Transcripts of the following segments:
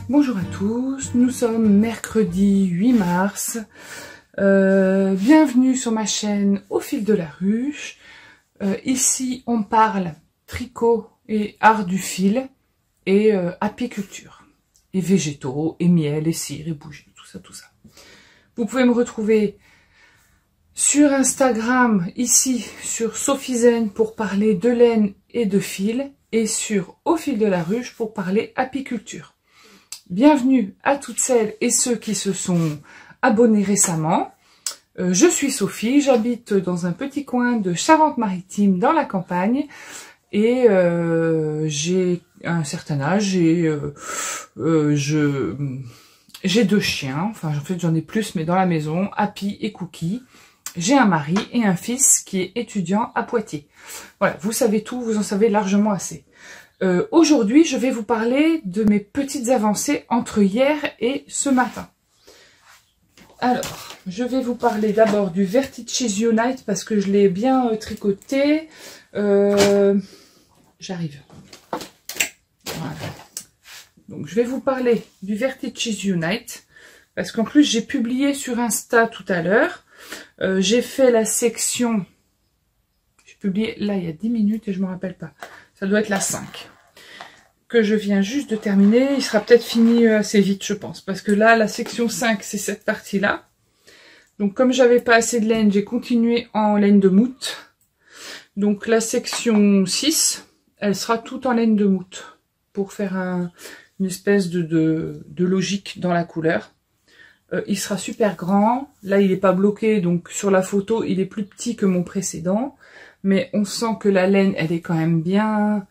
Bonjour à tous, nous sommes mercredi 8 mars. Bienvenue sur ma chaîne Au fil de la ruche. Ici on parle tricot et art du fil et apiculture. Et végétaux, et miel, et cire, et bougies, tout ça, tout ça. Vous pouvez me retrouver sur Instagram, ici, sur Sophie Zen pour parler de laine et de fil, et sur Au fil de la ruche pour parler apiculture. Bienvenue à toutes celles et ceux qui se sont abonnés récemment. Je suis Sophie, j'habite dans un petit coin de Charente-Maritime dans la campagne et j'ai un certain âge et j'ai 2 chiens, enfin en fait j'en ai plus mais dans la maison, Happy et Cookie. J'ai un mari et un fils qui est étudiant à Poitiers. Voilà, vous savez tout, vous en savez largement assez. Aujourd'hui, je vais vous parler de mes petites avancées entre hier et ce matin. Alors, je vais vous parler d'abord du Vertices Unite parce que je l'ai bien tricoté. J'arrive. Voilà. Donc, je vais vous parler du Vertices Unite parce qu'en plus, j'ai publié sur Insta tout à l'heure. J'ai fait la section... J'ai publié là il y a 10 minutes et je ne me rappelle pas. Ça doit être la 5 que je viens juste de terminer. Il sera peut-être fini assez vite, je pense. Parce que là, la section 5, c'est cette partie-là. Donc, comme j'avais pas assez de laine, j'ai continué en laine de moute. Donc, la section 6, elle sera toute en laine de moute. Pour faire une espèce de logique dans la couleur. Il sera super grand. Là, il n'est pas bloqué. Donc, sur la photo, il est plus petit que mon précédent. Mais on sent que la laine, elle est quand même bien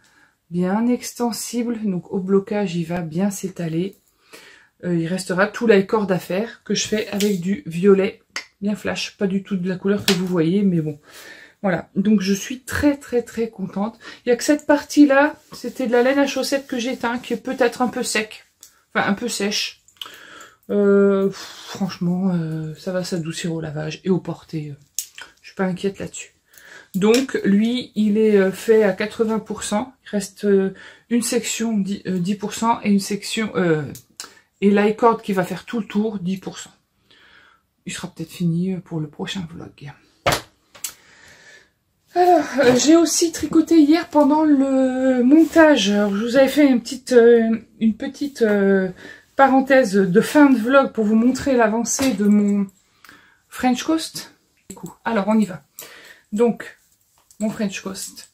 extensible. Donc au blocage, il va bien s'étaler. Il restera tout l'accord à faire que je fais avec du violet bien flash. Pas du tout de la couleur que vous voyez, mais bon. Voilà. Donc je suis très contente. Il n'y a que cette partie-là, c'était de la laine à chaussettes que j'ai teint, qui est peut-être un peu sec. Enfin, un peu sèche. Franchement, ça va s'adoucir au lavage et au porté. Je suis pas inquiète là-dessus. Donc, lui, il est fait à 80%. Il reste une section 10% et une section... et l'icord qui va faire tout le tour, 10%. Il sera peut-être fini pour le prochain vlog. Alors, j'ai aussi tricoté hier pendant le montage. Alors, je vous avais fait une petite parenthèse de fin de vlog pour vous montrer l'avancée de mon French Coast. Alors, on y va. Donc... Mon French Coast,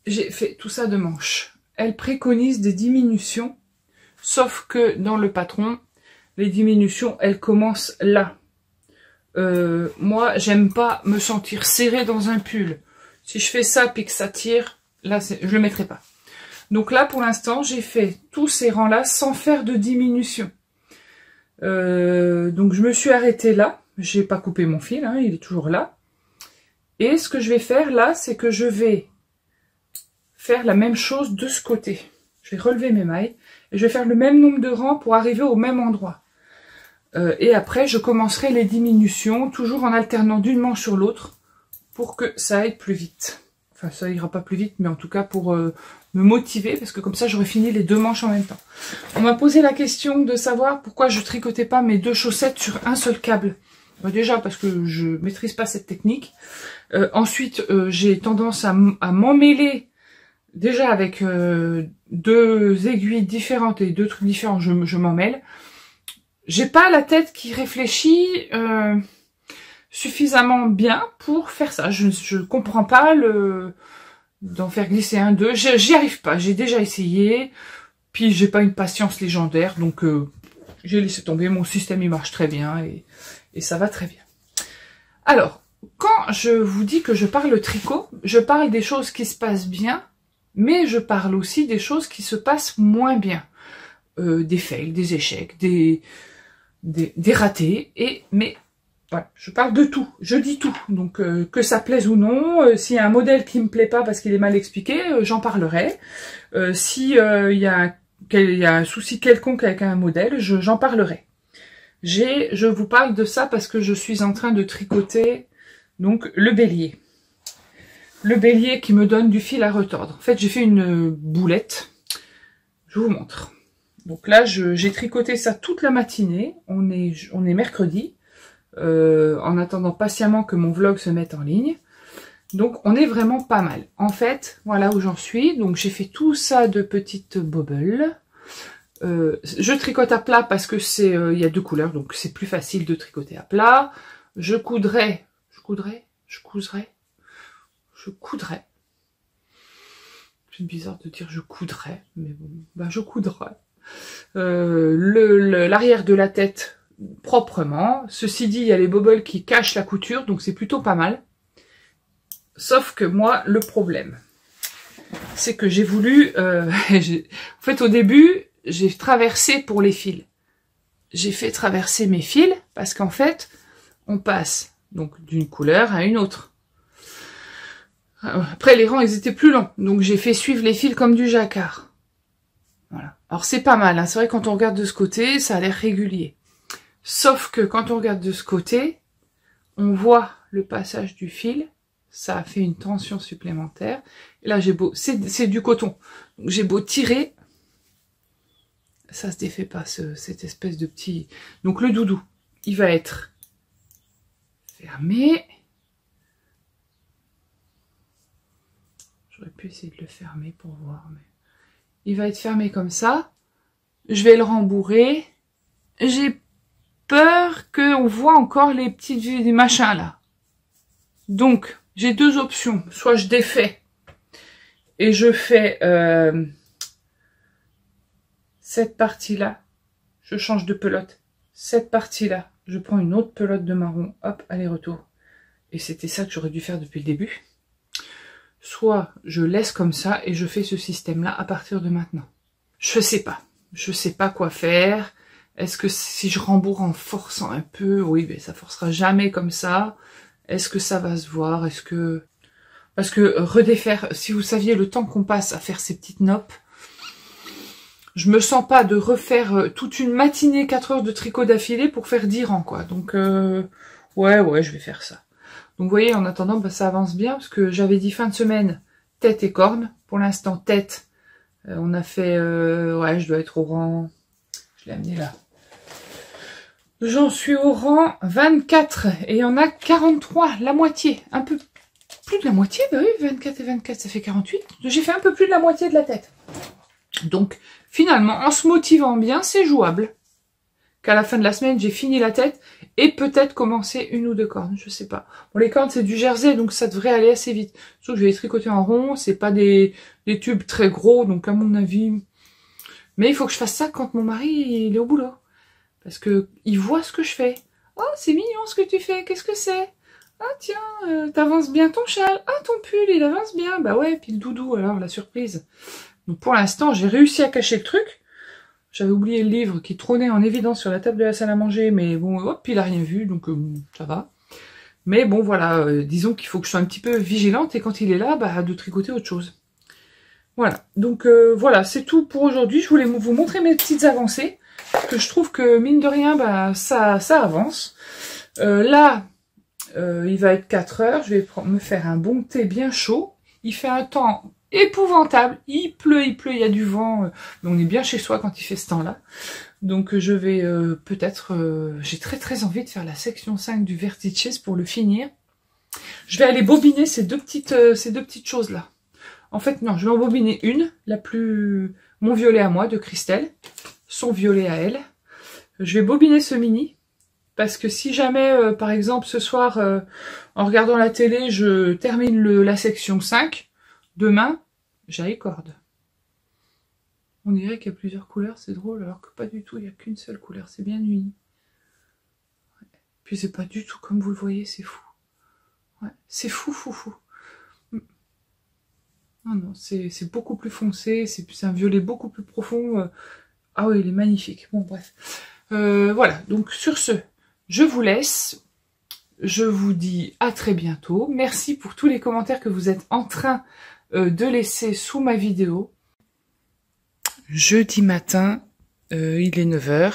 j'ai fait tout ça de manche. Elle préconise des diminutions, sauf que dans le patron, les diminutions, elles commencent là. Moi, j'aime pas me sentir serrée dans un pull. Si je fais ça puis que ça tire, là, je le mettrai pas. Donc là, pour l'instant, j'ai fait tous ces rangs-là sans faire de diminution. Donc je me suis arrêtée là. J'ai pas coupé mon fil, hein, il est toujours là. Et ce que je vais faire là, c'est que je vais faire la même chose de ce côté. Je vais relever mes mailles et je vais faire le même nombre de rangs pour arriver au même endroit. Et après, je commencerai les diminutions, toujours en alternant d'une manche sur l'autre pour que ça aille plus vite. Enfin, ça ira pas plus vite, mais en tout cas pour me motiver, parce que comme ça, j'aurai fini les 2 manches en même temps. On m'a posé la question de savoir pourquoi je tricotais pas mes 2 chaussettes sur un seul câble. Déjà parce que je maîtrise pas cette technique. Ensuite, j'ai tendance à m'emmêler déjà avec 2 aiguilles différentes et 2 trucs différents. Je m'en mêle. J'ai pas la tête qui réfléchit suffisamment bien pour faire ça. Je comprends pas d'en faire glisser un 2. J'y arrive pas. J'ai déjà essayé. Puis j'ai pas une patience légendaire, donc j'ai laissé tomber. Mon système il marche très bien et ça va très bien. Alors, quand je vous dis que je parle tricot, je parle des choses qui se passent bien, mais je parle aussi des choses qui se passent moins bien. Des fails, des échecs, des ratés, mais voilà, je parle de tout, je dis tout. Donc, que ça plaise ou non, s'il y a un modèle qui me plaît pas parce qu'il est mal expliqué, j'en parlerai. Si il y a un souci quelconque avec un modèle, j'en parlerai. Je vous parle de ça parce que je suis en train de tricoter donc le bélier. Le bélier qui me donne du fil à retordre. En fait, j'ai fait une boulette. Je vous montre. Donc là, j'ai tricoté ça toute la matinée. On est mercredi, en attendant patiemment que mon vlog se mette en ligne. Donc, on est vraiment pas mal. En fait, voilà où j'en suis. Donc, j'ai fait tout ça de petites bobbles. Je tricote à plat parce que il y a deux couleurs, donc c'est plus facile de tricoter à plat. Je coudrais. C'est bizarre de dire je coudrais, mais bon, bah je coudrais. L'arrière de la tête proprement. Ceci dit, il y a les bobbles qui cachent la couture, donc c'est plutôt pas mal. Sauf que moi, le problème, c'est que j'ai voulu... en fait, au début, j'ai traversé pour les fils. J'ai fait traverser mes fils parce qu'en fait, on passe donc d'une couleur à une autre. Après, les rangs, ils étaient plus longs. Donc, j'ai fait suivre les fils comme du jacquard. Voilà. Alors, c'est pas mal. Hein. C'est vrai, quand on regarde de ce côté, ça a l'air régulier. Sauf que quand on regarde de ce côté, on voit le passage du fil. Ça a fait une tension supplémentaire. Et là, j'ai beau... C'est du coton. Donc, j'ai beau tirer. Ça se défait pas, cette espèce de petit... Donc, le doudou, il va être fermé. J'aurais pu essayer de le fermer pour voir, mais... Il va être fermé comme ça. Je vais le rembourrer. J'ai peur qu'on voit encore les petits machins là. Donc, j'ai deux options. Soit je défais et je fais cette partie-là. Je change de pelote. Cette partie-là, je prends une autre pelote de marron. Hop, aller-retour. Et c'était ça que j'aurais dû faire depuis le début. Soit je laisse comme ça et je fais ce système-là à partir de maintenant. Je sais pas. Je sais pas quoi faire. Est-ce que si je rembourre en forçant un peu, oui, mais ça forcera jamais comme ça. Est-ce que ça va se voir? Est-ce que... Parce que redéfaire, si vous saviez le temps qu'on passe à faire ces petites noppes, je me sens pas de refaire toute une matinée, 4 heures de tricot d'affilée pour faire 10 rangs, quoi. Donc, ouais, je vais faire ça. Donc, vous voyez, en attendant, bah, ça avance bien, parce que j'avais dit fin de semaine, tête et cornes. Pour l'instant, tête, on a fait... ouais, je dois être au rang... Je l'ai amené là. J'en suis au rang 24, et il y en a 43, la moitié. Un peu plus de la moitié, bah oui, 24 et 24, ça fait 48. J'ai fait un peu plus de la moitié de la tête. Donc, finalement, en se motivant bien, c'est jouable. Qu'à la fin de la semaine, j'ai fini la tête et peut-être commencer une ou deux cornes, je sais pas. Bon, les cornes, c'est du jersey, donc ça devrait aller assez vite. Sauf que je vais les tricoter en rond, c'est pas des tubes très gros, donc à mon avis... Mais il faut que je fasse ça quand mon mari il est au boulot. Parce que il voit ce que je fais. Oh, c'est mignon ce que tu fais, qu'est-ce que c'est? Ah tiens, t'avances bien ton châle. Ah, ton pull, il avance bien. Bah ouais, puis le doudou, alors, la surprise. Donc pour l'instant, j'ai réussi à cacher le truc. J'avais oublié le livre qui trônait en évidence sur la table de la salle à manger, mais bon, hop, il a rien vu, donc ça va. Mais bon, voilà, disons qu'il faut que je sois un petit peu vigilante, et quand il est là, bah, de tricoter autre chose. Voilà, donc voilà, c'est tout pour aujourd'hui. Je voulais vous montrer mes petites avancées, que je trouve que, mine de rien, bah, ça avance. Là, il va être 4 heures, je vais me faire un bon thé bien chaud. Il fait un temps épouvantable, il pleut, il y a du vent, mais on est bien chez soi quand il fait ce temps-là. Donc je vais peut-être, j'ai très envie de faire la section 5 du Vertices pour le finir. Je vais aller bobiner ces deux petites choses-là. En fait, non, je vais en bobiner une, mon violet à moi, de Christelle, son violet à elle. Je vais bobiner ce mini, parce que si jamais, par exemple, ce soir, en regardant la télé, je termine la section 5, demain, j'ai les cordes. On dirait qu'il y a plusieurs couleurs, c'est drôle, alors que pas du tout, il n'y a qu'une seule couleur, c'est bien uni. Ouais. Puis c'est pas du tout comme vous le voyez, c'est fou. Ouais, c'est fou. Non, non, c'est beaucoup plus foncé, c'est un violet beaucoup plus profond. Ah oui, il est magnifique. Bon, bref. Voilà, donc sur ce, je vous laisse. Je vous dis à très bientôt. Merci pour tous les commentaires que vous êtes en train de laisser sous ma vidéo. Jeudi matin, il est 9 h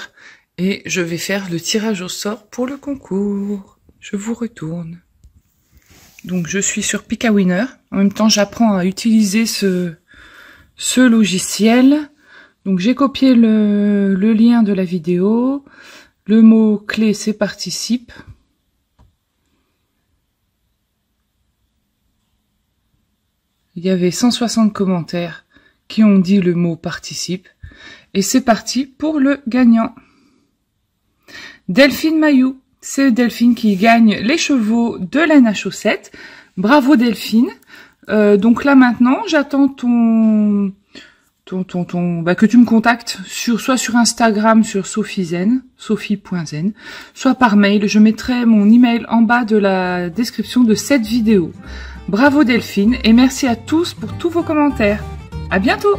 et je vais faire le tirage au sort pour le concours. Je vous retourne. Donc je suis sur Pikawinner. En même temps, j'apprends à utiliser ce logiciel. Donc j'ai copié le lien de la vidéo. Le mot clé c'est participe. Il y avait 160 commentaires qui ont dit le mot participe. Et c'est parti pour le gagnant. Delphine Mayou. C'est Delphine qui gagne les chevaux de laine à chaussettes. Bravo Delphine. Donc là maintenant, j'attends que tu me contactes soit sur Instagram sur sophie.zen, soit par mail. Je mettrai mon email en bas de la description de cette vidéo. Bravo Delphine et merci à tous pour tous vos commentaires. À bientôt!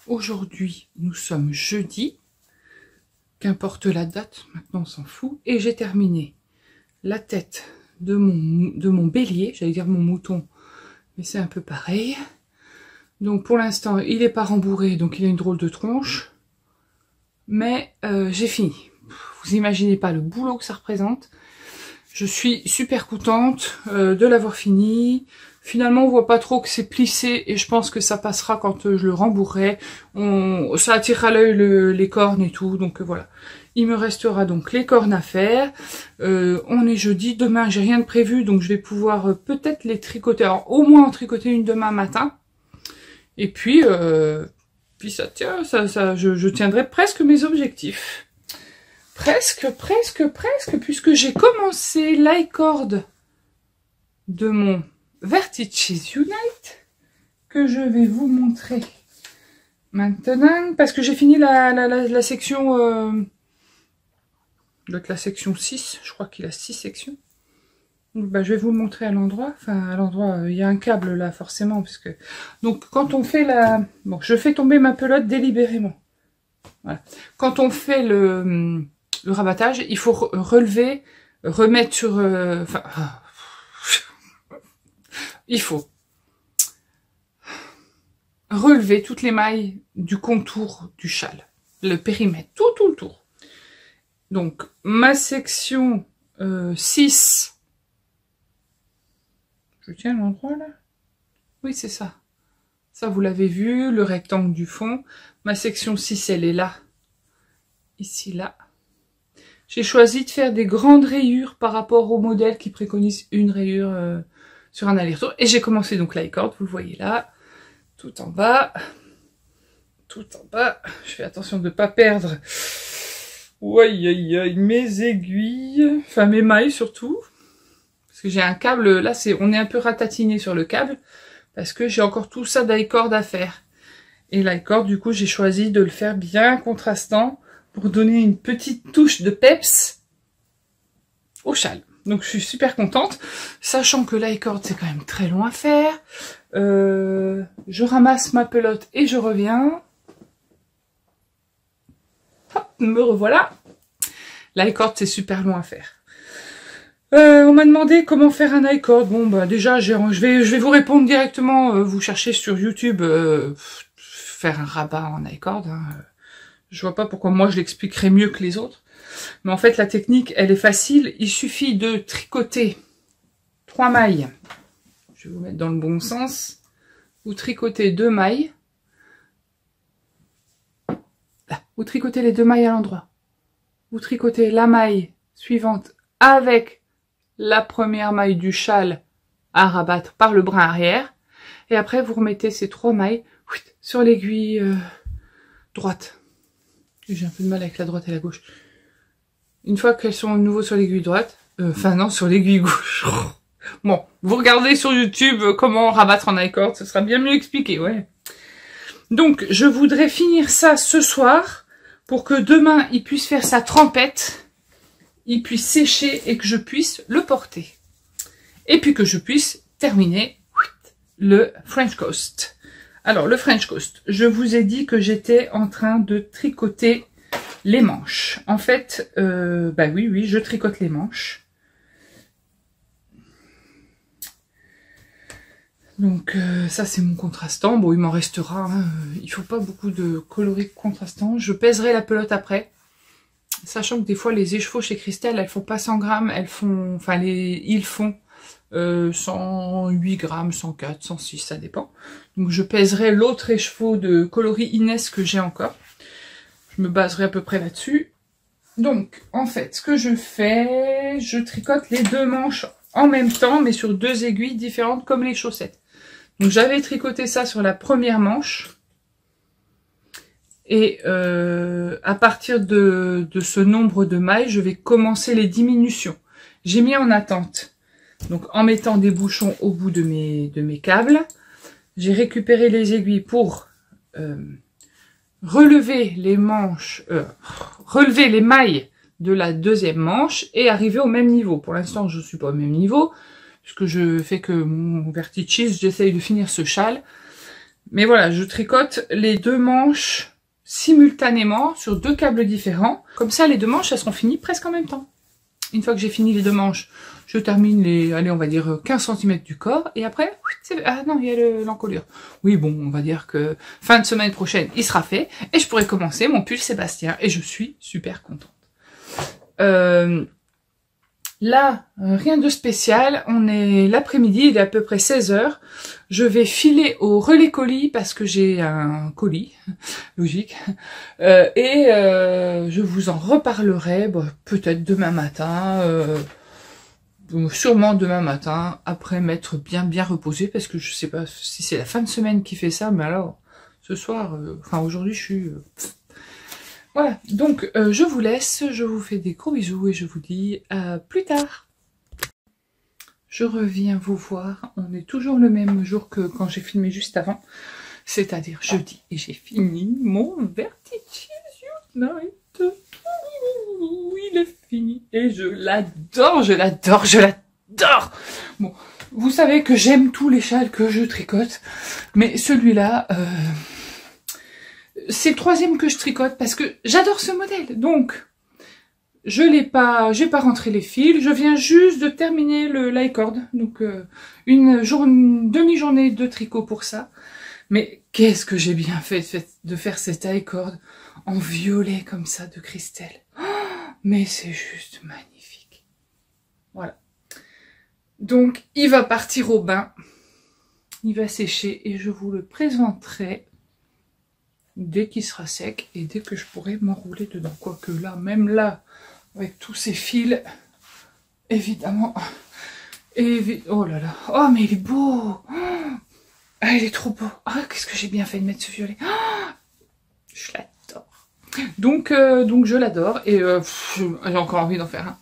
Aujourd'hui, nous sommes jeudi, qu'importe la date, maintenant on s'en fout, et j'ai terminé la tête de mon bélier, j'allais dire mon mouton, mais c'est un peu pareil. Donc pour l'instant, il n'est pas rembourré, donc il a une drôle de tronche, mais j'ai fini. Vous imaginez pas le boulot que ça représente. Je suis super contente de l'avoir fini. Finalement, on voit pas trop que c'est plissé et je pense que ça passera quand je le rembourrerai. Ça attirera l'œil les cornes et tout, donc voilà. Il me restera donc les cornes à faire. On est jeudi, demain j'ai rien de prévu, donc je vais pouvoir peut-être les tricoter. Alors au moins en tricoter une demain matin. Et puis ça tient, je tiendrai presque mes objectifs. Presque, puisque j'ai commencé l'icord de mon Vertices Unite, que je vais vous montrer maintenant, parce que j'ai fini la section, la section 6, je crois qu'il a 6 sections. Donc, bah, je vais vous le montrer à l'endroit, il y a un câble là, forcément, parce que, donc, quand on fait bon, je fais tomber ma pelote délibérément. Voilà. Quand on fait le rabattage, il faut relever, remettre sur, il faut relever toutes les mailles du contour du châle, le périmètre, tout le tour. Donc, ma section 6, je tiens l'endroit là? Oui, c'est ça. Ça, vous l'avez vu, le rectangle du fond. Ma section 6, elle est là. Ici, là. J'ai choisi de faire des grandes rayures par rapport au modèle qui préconise une rayure sur un aller-retour. Et j'ai commencé donc l'icord, vous le voyez là. Tout en bas. Tout en bas. Je fais attention de ne pas perdre. Aïe, mes aiguilles. Enfin, mes mailles surtout. Parce que j'ai un câble, là, on est un peu ratatiné sur le câble. Parce que j'ai encore tout ça d'icord à faire. Et l'icord, du coup, j'ai choisi de le faire bien contrastant pour donner une petite touche de peps au châle. Donc je suis super contente, sachant que l'icord c'est quand même très long à faire. Je ramasse ma pelote et je reviens. Hop, me revoilà. L'icord c'est super long à faire. On m'a demandé comment faire un icord. Bon bah déjà je vais vous répondre directement. Vous cherchez sur YouTube faire un rabat en icord. Hein. Je vois pas pourquoi moi je l'expliquerais mieux que les autres. Mais en fait la technique elle est facile. Il suffit de tricoter 3 mailles. Je vais vous mettre dans le bon sens. Vous tricotez 2 mailles. Là, vous tricotez les 2 mailles à l'endroit. Vous tricotez la maille suivante avec la première maille du châle à rabattre par le brin arrière. Et après vous remettez ces 3 mailles sur l'aiguille droite. J'ai un peu de mal avec la droite et la gauche. Une fois qu'elles sont à nouveau sur l'aiguille droite, non, sur l'aiguille gauche. Bon, vous regardez sur YouTube comment rabattre en icord, ce sera bien mieux expliqué, ouais. Donc, je voudrais finir ça ce soir pour que demain, il puisse faire sa trempette il puisse sécher et que je puisse le porter. Et puis que je puisse terminer le French Coast. Alors, le French Coast, je vous ai dit que j'étais en train de tricoter les manches. En fait, bah oui, je tricote les manches. Donc, ça, c'est mon contrastant. Bon, il m'en restera. Hein. Il faut pas beaucoup de coloris contrastants. Je pèserai la pelote après. Sachant que des fois, les écheveaux chez Christelle, elles font pas 100 grammes. Elles font, enfin, ils font 108 grammes, 104, 106, ça dépend. Donc je pèserai l'autre écheveau de coloris Inès que j'ai encore. Je me baserai à peu près là-dessus. Donc en fait, ce que je fais, je tricote les deux manches en même temps, mais sur deux aiguilles différentes comme les chaussettes. Donc j'avais tricoté ça sur la première manche. Et à partir de ce nombre de mailles, je vais commencer les diminutions. J'ai mis en attente. Donc en mettant des bouchons au bout de mes câbles, j'ai récupéré les aiguilles pour relever les manches, relever les mailles de la deuxième manche et arriver au même niveau. Pour l'instant, je ne suis pas au même niveau, puisque je fais que mon vertices, j'essaye de finir ce châle. Mais voilà, je tricote les deux manches simultanément sur deux câbles différents. Comme ça, les deux manches, elles seront finies presque en même temps. Une fois que j'ai fini les deux manches, je termine les, allez, on va dire 15 cm du corps. Et après, ah non, il y a l'encolure. Oui, bon, on va dire que fin de semaine prochaine, il sera fait. Et je pourrai commencer mon pull Sébastien. Et je suis super contente. Là, rien de spécial. On est l'après-midi, il est à peu près 16 h. Je vais filer au relais colis parce que j'ai un colis, logique. Je vous en reparlerai peut-être demain matin, sûrement demain matin, après m'être bien reposée parce que je sais pas si c'est la fin de semaine qui fait ça, mais alors ce soir, enfin aujourd'hui je suis... Voilà, donc je vous laisse, je vous fais des gros bisous et je vous dis à plus tard. Je reviens vous voir, on est toujours le même jour que quand j'ai filmé juste avant, c'est-à-dire jeudi, et j'ai fini mon Vertices Unite. Il est fini, et je l'adore, je l'adore, je l'adore. Bon, vous savez que j'aime tous les châles que je tricote, mais celui-là... c'est le troisième que je tricote parce que j'adore ce modèle. Donc, j'ai pas rentré les fils. Je viens juste de terminer le lie-cord. Donc, une demi-journée de tricot pour ça. Mais qu'est-ce que j'ai bien fait de faire cette lie-cord en violet comme ça de Christelle. Oh, mais c'est juste magnifique. Voilà. Donc, il va partir au bain. Il va sécher et je vous le présenterai dès qu'il sera sec et dès que je pourrai m'enrouler dedans. Quoique là, même là, avec tous ces fils, évidemment. Oh là là. Oh, mais il est beau. Ah, il est trop beau. Ah, qu'est-ce que j'ai bien fait de mettre ce violet. Je l'adore. Donc je l'adore et j'ai encore envie d'en faire un.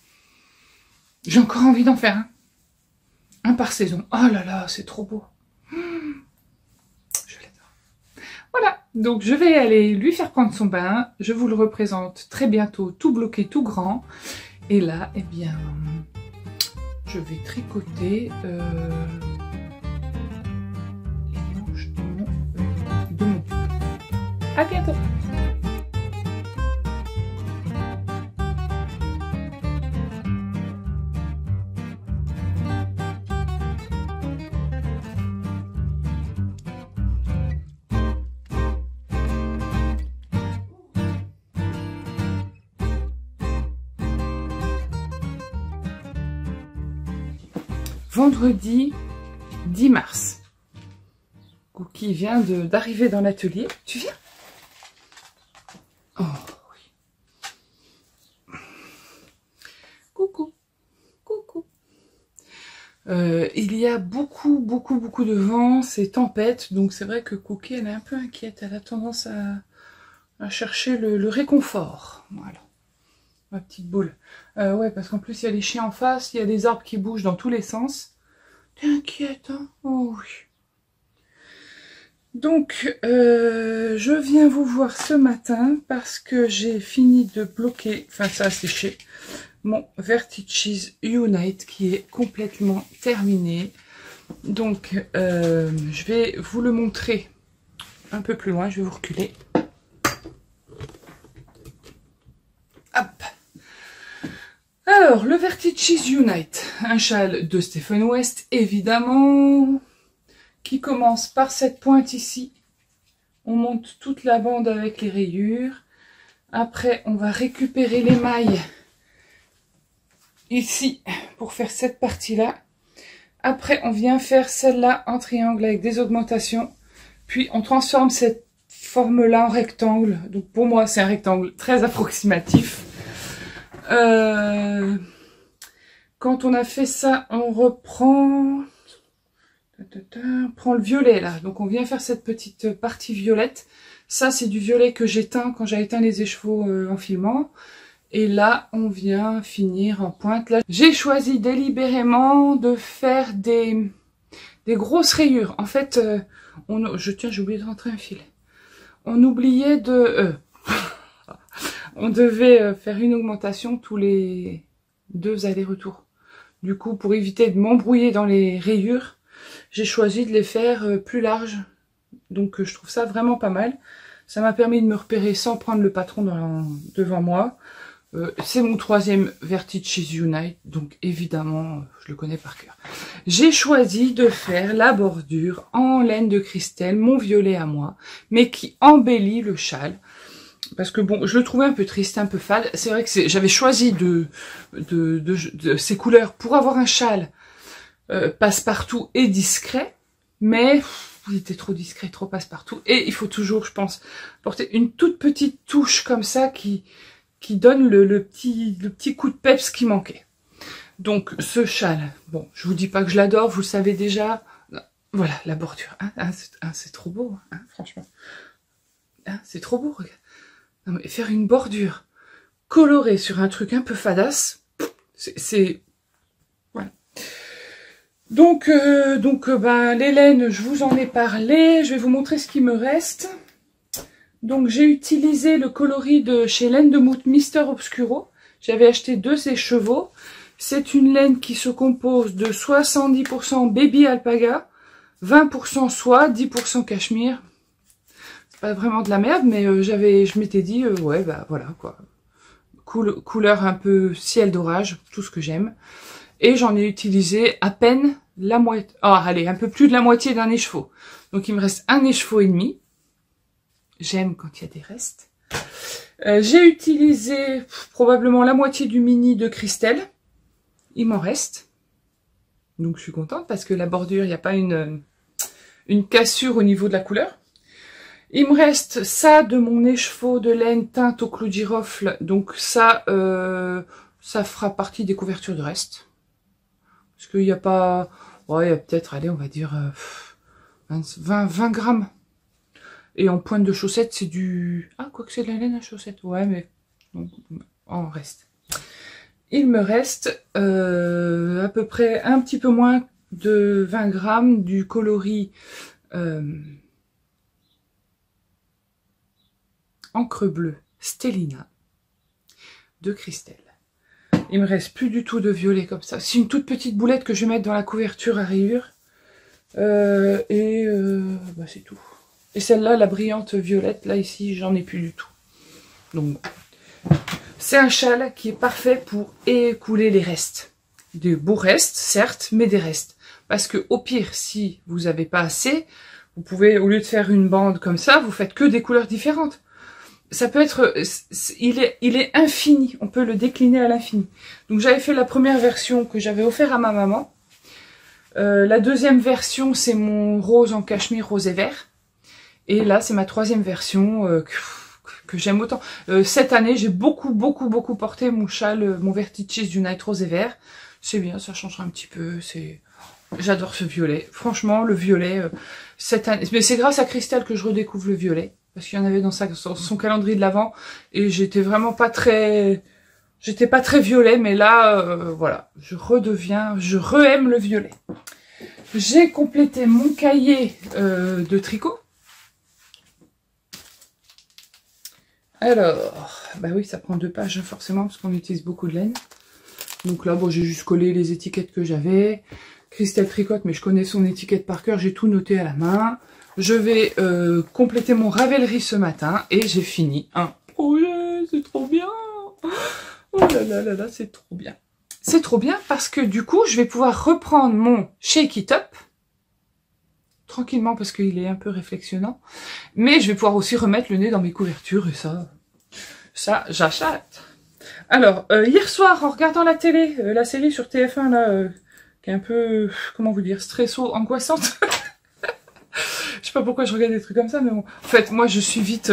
J'ai encore envie d'en faire un. Un par saison. Oh là là, c'est trop beau. Voilà, donc je vais aller lui faire prendre son bain. Je vous le représente très bientôt, tout bloqué, tout grand. Et là, eh bien, je vais tricoter les manches de mon pull. À bientôt. Vendredi 10 mars. Cookie vient d'arriver dans l'atelier. Tu viens? Oh oui. Coucou. Coucou. Il y a beaucoup de vent, c'est tempête, donc c'est vrai que Cookie elle est un peu inquiète. Elle a tendance à chercher le réconfort. Voilà. Ma petite boule. Ouais, parce qu'en plus, il y a les chiens en face, il y a des arbres qui bougent dans tous les sens. T'es inquiète, hein? Oh oui. Donc, je viens vous voir ce matin parce que j'ai fini de bloquer, enfin ça a séché, mon Vertices Unite qui est complètement terminé. Donc, je vais vous le montrer un peu plus loin. Je vais vous reculer. Hop. Alors, le Vertices Unite, un châle de Stephen West, évidemment, qui commence par cette pointe ici. On monte toute la bande avec les rayures. Après, on va récupérer les mailles ici pour faire cette partie-là. Après, on vient faire celle-là en triangle avec des augmentations. Puis, on transforme cette forme-là en rectangle. Donc, pour moi, c'est un rectangle très approximatif. Quand on a fait ça, on reprend... On prend le violet, là. Donc, on vient faire cette petite partie violette. Ça, c'est du violet que j'éteins quand j'ai éteint les écheveaux en filmant. Et là, on vient finir en pointe. Là, j'ai choisi délibérément de faire des grosses rayures. En fait, j'ai oublié de rentrer un fil. On oubliait de... on devait faire une augmentation tous les 2 allers-retours. Du coup, pour éviter de m'embrouiller dans les rayures, j'ai choisi de les faire plus larges. Donc, je trouve ça vraiment pas mal. Ça m'a permis de me repérer sans prendre le patron devant moi. C'est mon 3e Vertices Unite, donc évidemment, je le connais par cœur. J'ai choisi de faire la bordure en laine de Christelle, mon violet à moi, mais qui embellit le châle. Parce que bon, je le trouvais un peu triste, un peu fade. C'est vrai que j'avais choisi de ces couleurs pour avoir un châle passe-partout et discret, mais il était trop discret, trop passe-partout. Et il faut toujours, je pense, porter une toute petite touche comme ça qui donne le petit coup de peps qui manquait. Donc, ce châle, bon, je vous dis pas que je l'adore, vous le savez déjà. Voilà, la bordure. C'est trop beau, hein, franchement. C'est trop beau, regarde. Non, mais faire une bordure colorée sur un truc un peu fadasse, c'est... Voilà. Donc, les laines, je vous en ai parlé. Je vais vous montrer ce qui me reste. Donc, j'ai utilisé le coloris de chez Laine de Moute Mister Obscuro. J'avais acheté 2 écheveaux. C'est une laine qui se compose de 70% baby alpaga, 20% soie, 10% cachemire. C'est pas vraiment de la merde, mais je m'étais dit, ouais, bah voilà, quoi. Couleur un peu ciel d'orage, tout ce que j'aime. Et j'en ai utilisé à peine la moitié, allez, un peu plus de la moitié d'un écheveau. Donc, il me reste 1 écheveau et demi. J'aime quand il y a des restes. J'ai utilisé probablement la moitié du mini de Christelle. Il m'en reste. Donc je suis contente parce que la bordure, il n'y a pas une cassure au niveau de la couleur. Il me reste ça de mon écheveau de laine teinte au clou de girofle. Donc ça, ça fera partie des couvertures de reste. Parce qu'il n'y a pas... Ouais, il y a peut-être, allez, on va dire 20 grammes. Et en pointe de chaussette, c'est du... Ah, quoi que c'est de la laine à chaussette. Ouais, mais bon, en reste. Il me reste à peu près un petit peu moins de 20 grammes du coloris encre bleue Stellina de Christelle. Il me reste plus du tout de violet comme ça. C'est une toute petite boulette que je vais mettre dans la couverture à rayures. Bah, c'est tout. Et celle-là, la brillante violette, là, ici, j'en ai plus du tout. Donc, c'est un châle qui est parfait pour écouler les restes. Des beaux restes, certes, mais des restes. Parce que, au pire, si vous n'avez pas assez, vous pouvez, au lieu de faire une bande comme ça, vous faites que des couleurs différentes. Ça peut être... il est infini. On peut le décliner à l'infini. Donc, j'avais fait la première version que j'avais offert à ma maman. La deuxième version, c'est mon rose en cachemire, rose et vert. Et là, c'est ma 3e version que j'aime autant. Cette année, j'ai beaucoup porté mon châle, mon Vertices Unite rose et vert. C'est bien, ça changera un petit peu. J'adore ce violet. Franchement, le violet, cette année... Mais c'est grâce à Christelle que je redécouvre le violet. Parce qu'il y en avait dans son calendrier de l'Avent. Et j'étais vraiment pas très... J'étais pas très violet, mais là, voilà. Je re-aime le violet. J'ai complété mon cahier de tricot. Alors, bah oui, ça prend 2 pages, forcément, parce qu'on utilise beaucoup de laine. Donc là, bon, j'ai juste collé les étiquettes que j'avais. Christelle tricote, mais je connais son étiquette par cœur, j'ai tout noté à la main. Je vais compléter mon Ravelry ce matin et j'ai fini un projet, c'est trop bien. Oh là là là là, c'est trop bien. C'est trop bien parce que du coup, je vais pouvoir reprendre mon Shake It Up tranquillement parce qu'il est un peu réflexionnant. Mais je vais pouvoir aussi remettre le nez dans mes couvertures et ça, j'achète. Alors, hier soir, en regardant la télé, la série sur TF1 là, qui est un peu, comment vous dire, angoissante. Je sais pas pourquoi je regarde des trucs comme ça, mais bon. En fait, moi, je suis vite...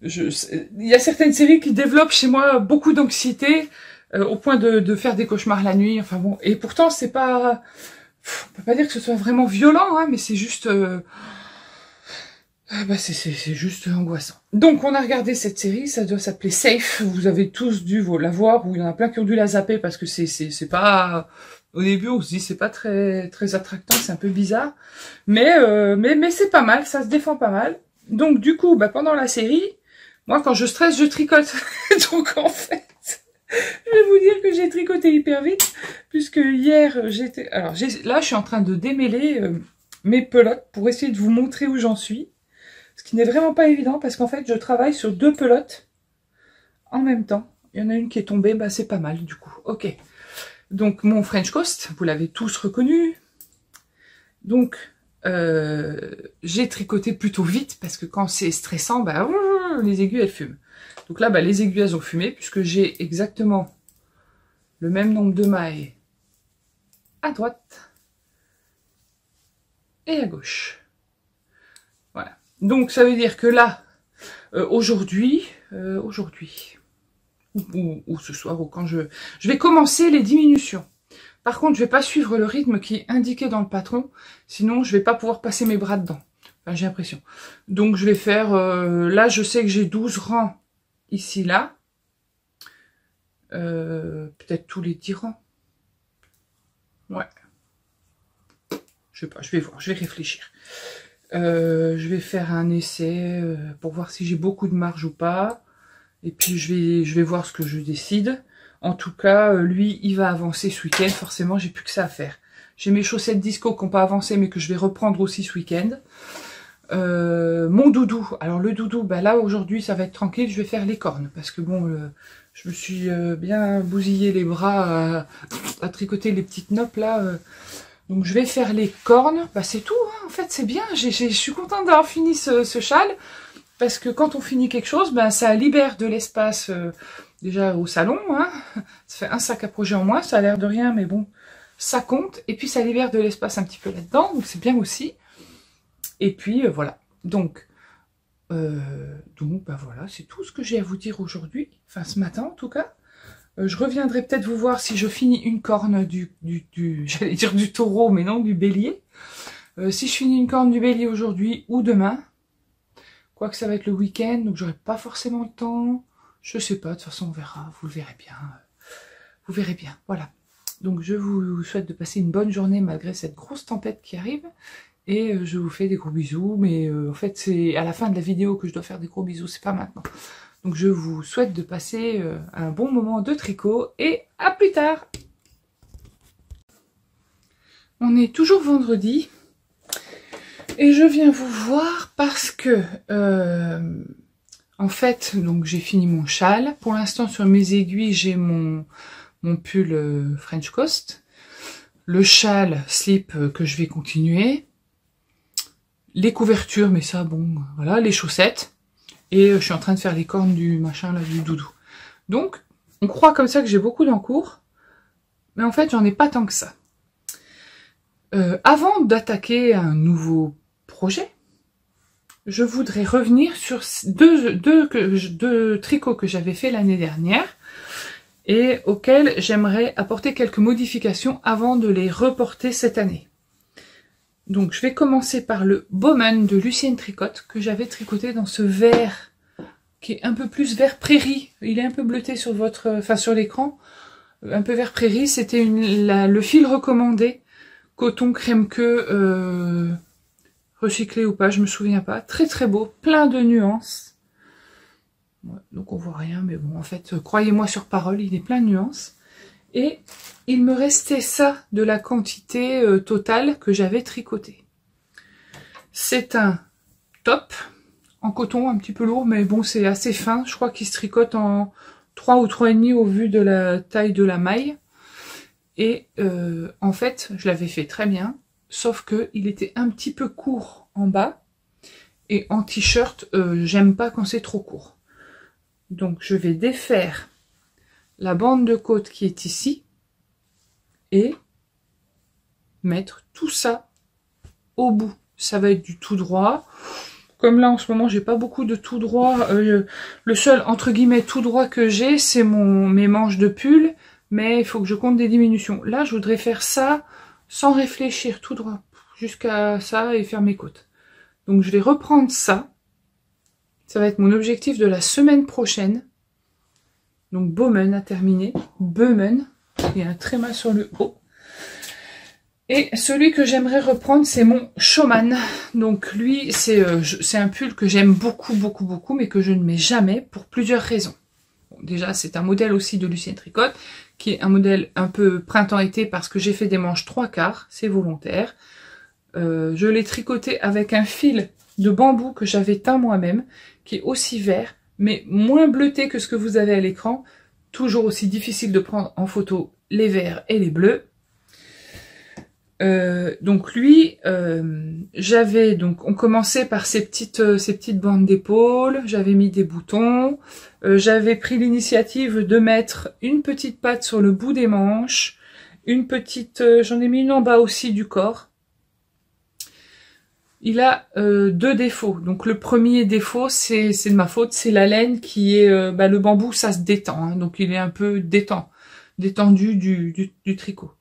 il y a certaines séries qui développent chez moi beaucoup d'anxiété, au point de faire des cauchemars la nuit, enfin bon. Et pourtant, c'est pas... On peut pas dire que ce soit vraiment violent, hein, mais c'est juste... c'est juste angoissant. Donc, on a regardé cette série, ça doit s'appeler Safe. Vous avez tous dû la voir, ou il y en a plein qui ont dû la zapper, parce que c'est pas... Au début, on se dit c'est pas très attractant, c'est un peu bizarre, mais c'est pas mal, ça se défend pas mal. Donc du coup, pendant la série, moi quand je stresse, je tricote. Donc en fait, je vais vous dire que j'ai tricoté hyper vite, puisque hier là je suis en train de démêler mes pelotes pour essayer de vous montrer où j'en suis, ce qui n'est vraiment pas évident parce qu'en fait je travaille sur 2 pelotes en même temps. Il y en a une qui est tombée, c'est pas mal du coup. Ok. Donc mon French Coast, vous l'avez tous reconnu. Donc j'ai tricoté plutôt vite parce que quand c'est stressant, les aiguilles elles fument. Donc là, les aiguilles elles ont fumé puisque j'ai exactement le même nombre de mailles à droite et à gauche. Voilà. Donc ça veut dire que là, aujourd'hui ou ce soir, ou quand je vais commencer les diminutions. Par contre, je vais pas suivre le rythme qui est indiqué dans le patron, sinon je vais pas pouvoir passer mes bras dedans. Enfin, j'ai l'impression. Donc je vais faire, là je sais que j'ai 12 rangs ici, là. Peut-être tous les 10 rangs. Ouais. Je sais pas, je vais voir, je vais réfléchir. Je vais faire un essai pour voir si j'ai beaucoup de marge ou pas. Et puis je vais voir ce que je décide. En tout cas, lui, il va avancer ce week-end. Forcément, j'ai plus que ça à faire. J'ai mes chaussettes disco qui n'ont pas avancé, mais que je vais reprendre aussi ce week-end. Mon doudou. Alors le doudou, là aujourd'hui, ça va être tranquille. Je vais faire les cornes. Parce que bon, je me suis bien bousillé les bras à tricoter les petites noppes là. Donc je vais faire les cornes. C'est tout, hein. En fait, c'est bien. Je suis contente d'avoir fini ce châle. Parce que quand on finit quelque chose, ça libère de l'espace déjà au salon. Hein. Ça fait un sac à projet en moins, ça a l'air de rien, mais bon, ça compte. Et puis ça libère de l'espace un petit peu là-dedans, donc c'est bien aussi. Et puis voilà. Donc voilà, c'est tout ce que j'ai à vous dire aujourd'hui. Enfin ce matin en tout cas. Je reviendrai peut-être vous voir si je finis une corne j'allais dire du taureau, mais non, du bélier. Si je finis une corne du bélier aujourd'hui ou demain. Quoique ça va être le week-end, donc j'aurai pas forcément le temps. Je sais pas, de toute façon on verra, vous le verrez bien. Vous verrez bien, voilà. Donc je vous souhaite de passer une bonne journée malgré cette grosse tempête qui arrive. Et je vous fais des gros bisous, mais en fait c'est à la fin de la vidéo que je dois faire des gros bisous, c'est pas maintenant. Donc je vous souhaite de passer un bon moment de tricot et à plus tard. On est toujours vendredi. Et je viens vous voir parce que, en fait, donc j'ai fini mon châle. Pour l'instant, sur mes aiguilles, j'ai mon pull French Coast. Le châle slip que je vais continuer. Les couvertures, mais ça, bon, voilà, les chaussettes. Et je suis en train de faire les cornes du machin, là, du doudou. Donc, on croit comme ça que j'ai beaucoup d'encours. Mais en fait, j'en ai pas tant que ça. Avant d'attaquer un nouveau projet, je voudrais revenir sur deux tricots que j'avais fait l'année dernière et auxquels j'aimerais apporter quelques modifications avant de les reporter cette année. Donc je vais commencer par le Bowman de Lucienne Tricotte que j'avais tricoté dans ce vert qui est un peu plus vert prairie. Il est un peu bleuté sur sur l'écran, un peu vert prairie. C'était le fil recommandé coton crème queue recyclé ou pas, je me souviens pas. Très très beau, plein de nuances. Ouais, donc on voit rien, mais bon, en fait, croyez-moi sur parole, il est plein de nuances. Et il me restait ça de la quantité totale que j'avais tricoté. C'est un top en coton, un petit peu lourd, mais bon, c'est assez fin. Je crois qu'il se tricote en 3 ou 3,5 au vu de la taille de la maille. Et en fait, je l'avais fait très bien, sauf que il était un petit peu court en bas. Et en t-shirt, j'aime pas quand c'est trop court. Donc je vais défaire la bande de côte qui est ici et mettre tout ça au bout. Ça va être du tout droit. Comme là en ce moment j'ai pas beaucoup de tout droit, le seul entre guillemets tout droit que j'ai c'est mes manches de pull, mais il faut que je compte des diminutions. Là je voudrais faire ça sans réfléchir, tout droit jusqu'à ça et faire mes côtes. Donc je vais reprendre ça. Ça va être mon objectif de la semaine prochaine. Donc Bowman à terminer. Bowman. Il y a un tréma sur le haut. Et celui que j'aimerais reprendre, c'est mon Showman. Donc lui, c'est un pull que j'aime beaucoup, beaucoup, beaucoup, mais que je ne mets jamais pour plusieurs raisons. Bon, déjà, c'est un modèle aussi de Lucienne Tricotte, qui est un modèle un peu printemps-été parce que j'ai fait des manches 3/4, c'est volontaire. Je l'ai tricoté avec un fil de bambou que j'avais teint moi-même, qui est aussi vert, mais moins bleuté que ce que vous avez à l'écran. Toujours aussi difficile de prendre en photo les verts et les bleus. Donc lui, j'avais donc on commençait par ces petites bandes d'épaule, j'avais mis des boutons, j'avais pris l'initiative de mettre une petite patte sur le bout des manches, une petite, j'en ai mis une en bas aussi du corps. Il a 2 défauts. Donc le premier défaut, c'est de ma faute, c'est la laine qui est, le bambou, ça se détend, hein, donc il est un peu détendu du tricot.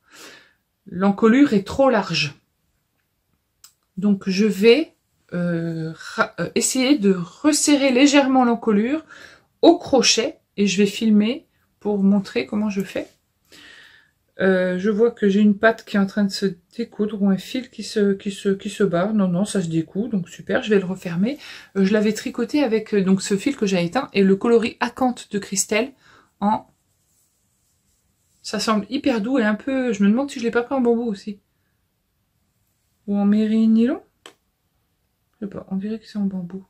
L'encolure est trop large. Donc je vais essayer de resserrer légèrement l'encolure au crochet et je vais filmer pour montrer comment je fais. Je vois que j'ai une patte qui est en train de se découdre ou un fil qui se barre. Non, ça se découd, donc super, je vais le refermer. Je l'avais tricoté avec donc ce fil que j'ai éteint et le coloris Acanthe de Christelle en... Ça semble hyper doux et un peu... Je me demande si je l'ai pas pris en bambou aussi. Ou en mérino. Je sais pas, on dirait que c'est en bambou.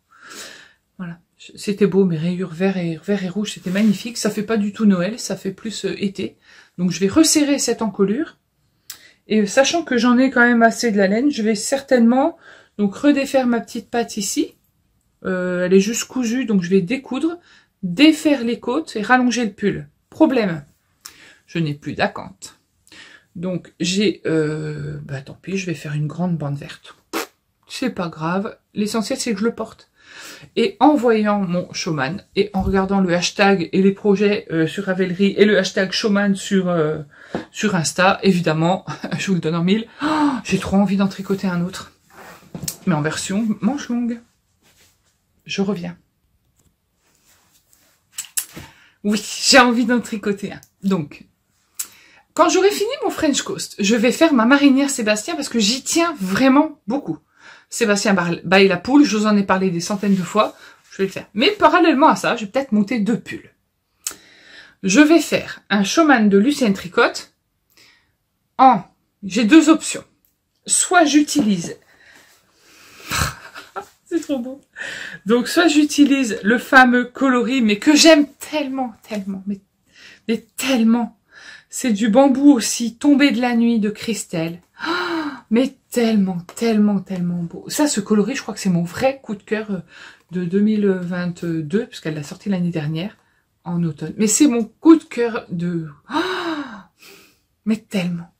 Voilà. C'était beau, mes rayures vert et rouge, c'était magnifique. Ça fait pas du tout Noël, ça fait plus été. Donc je vais resserrer cette encolure. Et sachant que j'en ai quand même assez de la laine, je vais certainement donc redéfaire ma petite patte ici. Elle est juste cousue, donc je vais découdre, défaire les côtes et rallonger le pull. Problème, je n'ai plus d'acanthe. Donc j'ai... tant pis, je vais faire une grande bande verte. C'est pas grave, l'essentiel c'est que je le porte. Et en voyant mon Showman, et en regardant le hashtag et les projets sur Ravelry, et le hashtag Showman sur Insta, évidemment, je vous le donne en 1000, j'ai trop envie d'en tricoter un autre. Mais en version manche longue. Je reviens. Oui, j'ai envie d'en tricoter un. Donc, quand j'aurai fini mon French Coast, je vais faire ma marinière Sébastien parce que j'y tiens vraiment beaucoup. Sébastien by la poule, je vous en ai parlé des centaines de fois, je vais le faire. Mais parallèlement à ça, je vais peut-être monter 2 pulls. Je vais faire un Showman de Lucienne Tricotte en... J'ai 2 options. Soit j'utilise... C'est trop beau. Donc soit j'utilise le fameux coloris, mais que j'aime tellement, mais tellement. C'est du bambou aussi, tombé de la nuit de Christelle. Mais tellement beau. Ça, ce coloris, je crois que c'est mon vrai coup de cœur de 2022, puisqu'elle l'a sorti l'année dernière, en automne. Mais c'est mon coup de cœur de... mais tellement.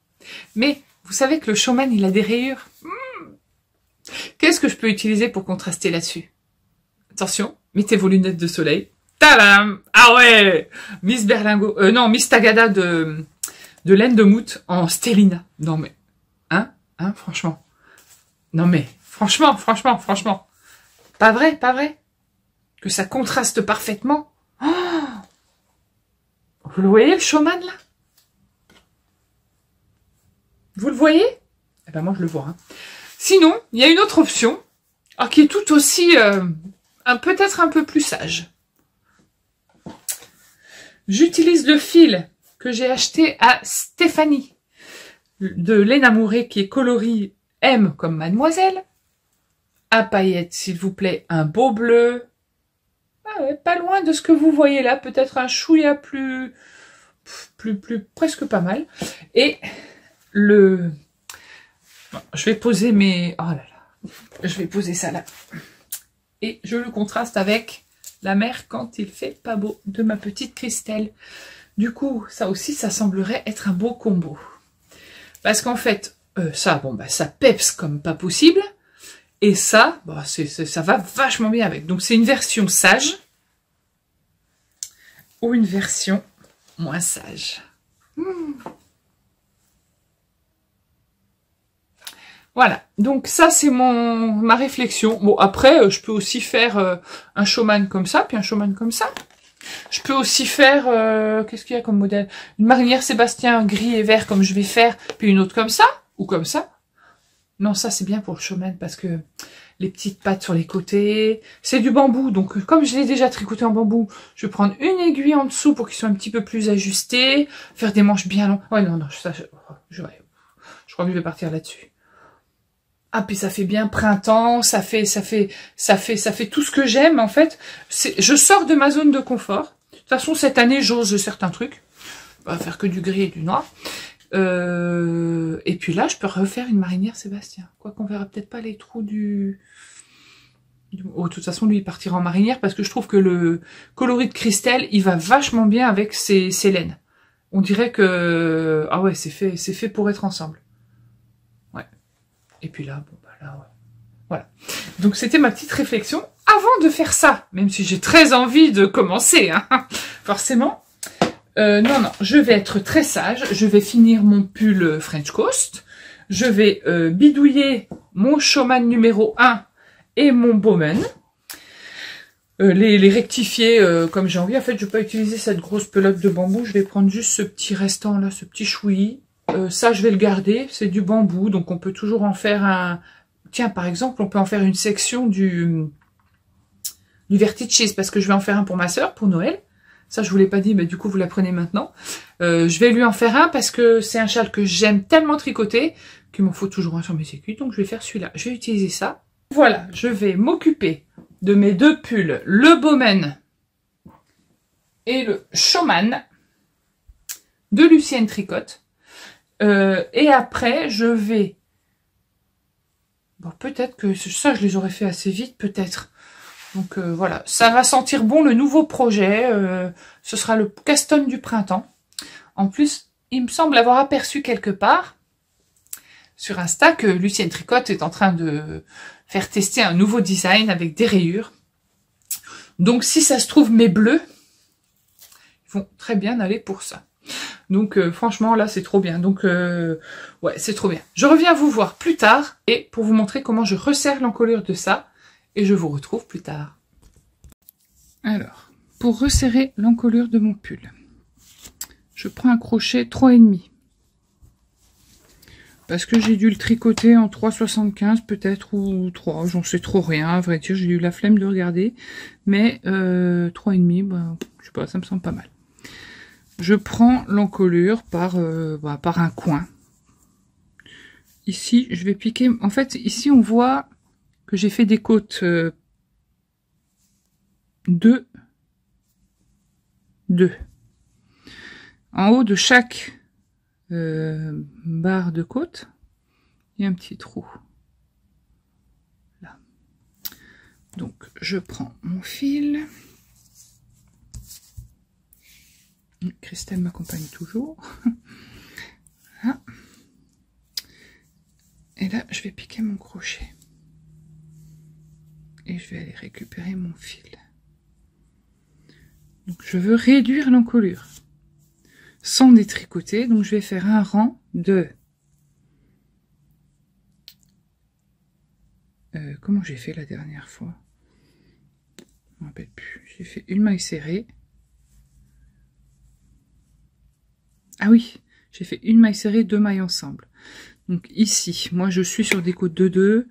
Mais vous savez que le Showman, il a des rayures. Qu'est-ce que je peux utiliser pour contraster là-dessus? Attention, mettez vos lunettes de soleil. Tadam! Ah ouais! Miss Berlingot, non, Miss Tagada de laine de moute en Stellina. Non mais, franchement. Non mais, franchement. Pas vrai? Que ça contraste parfaitement. Oh, vous le voyez le Showman là? Vous le voyez? Eh ben moi je le vois. Hein. Sinon, il y a une autre option, qui est tout aussi, peut-être un peu plus sage. J'utilise le fil que j'ai acheté à Stéphanie de Léna Mouret, qui est coloris M comme mademoiselle. À paillettes, s'il vous plaît, un beau bleu. Ah ouais, pas loin de ce que vous voyez là, peut-être un chouïa plus, presque pas mal. Et le... Bon, je vais poser mes... Oh là là, je vais poser ça là. Et je le contraste avec la mer quand il fait pas beau de ma petite Christelle. Du coup, ça aussi, ça semblerait être un beau combo. Parce qu'en fait, ça, bon, bah, ça peps comme pas possible. Et ça, bah, ça va vachement bien avec. Donc, c'est une version sage ou une version moins sage. Voilà, donc ça c'est ma réflexion. Bon, après, je peux aussi faire un showman comme ça, puis un showman comme ça. Je peux aussi faire, qu'est-ce qu'il y a comme modèle? Une marinière Sébastien gris et vert comme je vais faire, puis une autre comme ça, ou comme ça. Non, ça c'est bien pour le showman parce que les petites pattes sur les côtés, c'est du bambou. Donc comme je l'ai déjà tricoté en bambou, je vais prendre une aiguille en dessous pour qu'il soit un petit peu plus ajusté, faire des manches bien longues. Ouais, non, ça, je crois que je vais partir là-dessus. Ah, puis ça fait bien printemps, ça fait tout ce que j'aime, en fait. Je sors de ma zone de confort. De toute façon, cette année, j'ose certains trucs. On va faire que du gris et du noir. Et puis là, je peux refaire une marinière Sébastien. Quoi qu'on verra peut-être pas les trous Oh, de toute façon, lui, il partira en marinière parce que je trouve que le coloris de Christelle, il va vachement bien avec ses laines. On dirait que... Ah ouais, c'est fait pour être ensemble. Ouais. Et puis là, bon, bah là, ouais. Voilà. Donc, c'était ma petite réflexion avant de faire ça. Même si j'ai très envie de commencer, hein, forcément. Non, je vais être très sage. Je vais finir mon pull French Coast. Je vais bidouiller mon showman numéro 1 et mon bowman. Les rectifier comme j'ai envie. En fait, je vais pas utiliser cette grosse pelote de bambou. Je vais prendre juste ce petit restant là, ce petit chouï. Ça, je vais le garder. C'est du bambou, donc on peut toujours en faire un... Tiens, par exemple, on peut en faire une section du Vertices, parce que je vais en faire un pour ma sœur, pour Noël. Ça, je vous l'ai pas dit, mais du coup, vous l'apprenez maintenant. Je vais lui en faire un parce que c'est un châle que j'aime tellement tricoter qu'il m'en faut toujours un sur mes écus. Donc, je vais faire celui-là. Je vais utiliser ça. Voilà, je vais m'occuper de mes deux pulls, le bowman et le showman de Lucienne Tricotte. Et après, je vais... Bon, peut-être que ça, je les aurais fait assez vite, peut-être. Donc voilà, ça va sentir bon le nouveau projet. Ce sera le Caston du printemps. En plus, il me semble avoir aperçu quelque part sur Insta que Lucienne Tricotte est en train de faire tester un nouveau design avec des rayures. Donc si ça se trouve, mes bleus, ils vont très bien aller pour ça. Donc franchement là c'est trop bien. Donc ouais, c'est trop bien. Je reviens vous voir plus tard et pour vous montrer comment je resserre l'encolure de ça. Et je vous retrouve plus tard. Alors, pour resserrer l'encolure de mon pull, je prends un crochet 3,5. Parce que j'ai dû le tricoter en 3,75 peut-être, ou 3, j'en sais trop rien, à vrai dire, j'ai eu la flemme de regarder. Mais 3,5, bah, je sais pas, ça me semble pas mal. Je prends l'encolure par un coin. Ici, je vais piquer... En fait, ici, on voit... que j'ai fait des côtes 2. En haut de chaque barre de côte, il y a un petit trou. Là. Donc, je prends mon fil. Christelle m'accompagne toujours. Voilà. Et là, je vais piquer mon crochet. Et je vais aller récupérer mon fil. Donc je veux réduire l'encolure sans détricoter, donc je vais faire un rang de... comment j'ai fait la dernière fois? Je ne me rappelle plus. J'ai fait une maille serrée. Ah oui, j'ai fait une maille serrée, 2 mailles ensemble. Donc ici, moi je suis sur des côtes de 2.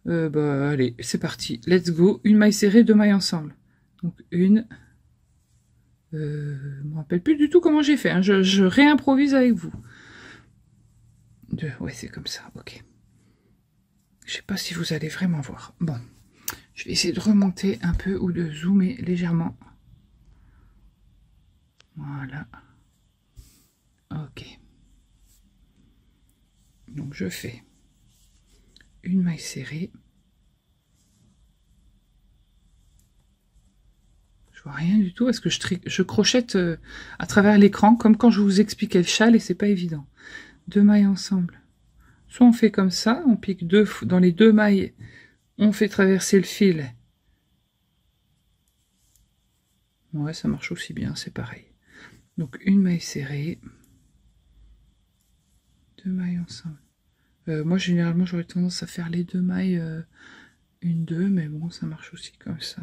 Bah allez, c'est parti, let's go. Une maille serrée, 2 mailles ensemble. Donc 1, Je me rappelle plus du tout comment j'ai fait. Hein. Je réimprovise avec vous. Ouais, c'est comme ça. Ok. Je sais pas si vous allez vraiment voir. Bon. Je vais essayer de remonter un peu ou de zoomer légèrement. Voilà. Ok. Donc je fais une maille serrée. Je vois rien du tout parce que je crochette à travers l'écran comme quand je vous expliquais le châle et c'est pas évident. 2 mailles ensemble. Soit on fait comme ça, on pique dans les 2 mailles, on fait traverser le fil. Ouais, ça marche aussi bien, c'est pareil. Donc une maille serrée, 2 mailles ensemble. Moi généralement j'aurais tendance à faire les 2 mailles, une, 2, mais bon ça marche aussi comme ça.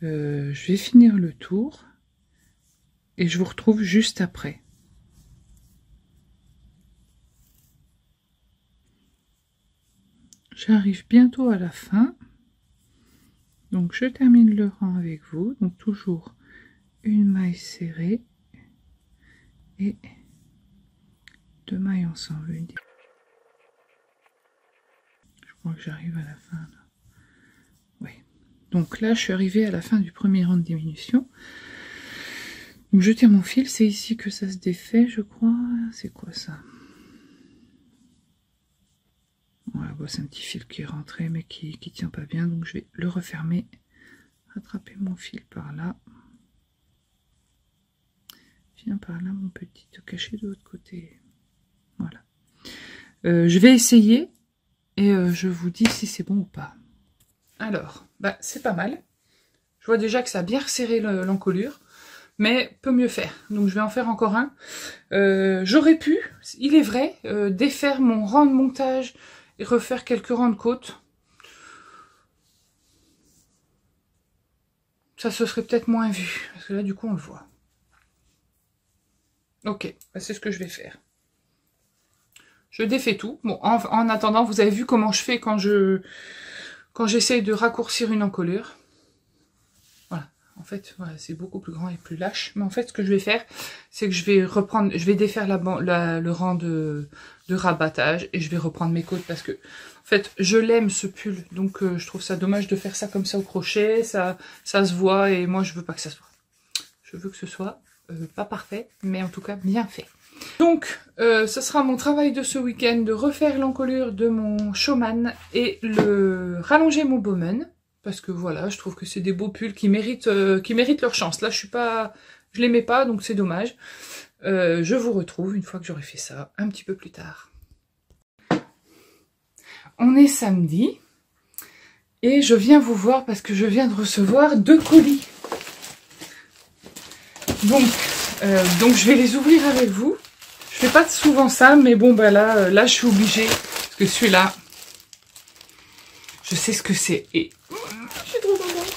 Je vais finir le tour et je vous retrouve juste après. J'arrive bientôt à la fin. Donc je termine le rang avec vous. Donc toujours une maille serrée et 2 mailles ensemble. Je crois que j'arrive à la fin. Là. Oui. Donc là je suis arrivée à la fin du premier rang de diminution. Donc je tire mon fil, c'est ici que ça se défait, je crois. C'est quoi ça? Voilà, bon, c'est un petit fil qui est rentré mais qui tient pas bien, donc je vais le refermer, rattraper mon fil par là. Viens par là mon petit, te cacher de l'autre côté. Voilà. Je vais essayer et je vous dis si c'est bon ou pas. Alors, bah c'est pas mal. Je vois déjà que ça a bien resserré l'encolure. Mais peut mieux faire, donc je vais en faire encore un. J'aurais pu, il est vrai, défaire mon rang de montage et refaire quelques rangs de côte. Ça se serait peut-être moins vu, parce que là du coup on le voit. Ok, bah, c'est ce que je vais faire. Je défais tout. Bon, en attendant, vous avez vu comment je fais quand j'essaye de raccourcir une encolure. En fait, voilà, c'est beaucoup plus grand et plus lâche. Mais en fait, ce que je vais faire, c'est que je vais défaire le rang de rabattage et je vais reprendre mes côtes parce que, en fait, je l'aime ce pull. Donc, je trouve ça dommage de faire ça comme ça au crochet. Ça se voit et moi, je veux pas que ça se voit. Je veux que ce soit pas parfait, mais en tout cas bien fait. Donc, ce sera mon travail de ce week-end de refaire l'encolure de mon Showman et rallonger mon Bowman. Parce que voilà, je trouve que c'est des beaux pulls qui méritent leur chance. Là, je les mets pas, donc c'est dommage. Je vous retrouve une fois que j'aurai fait ça, un petit peu plus tard. On est samedi. Et je viens vous voir parce que je viens de recevoir 2 colis. Donc je vais les ouvrir avec vous. Je fais pas souvent ça, mais bon, bah là je suis obligée. Parce que celui-là, je sais ce que c'est. Et je suis trop contente.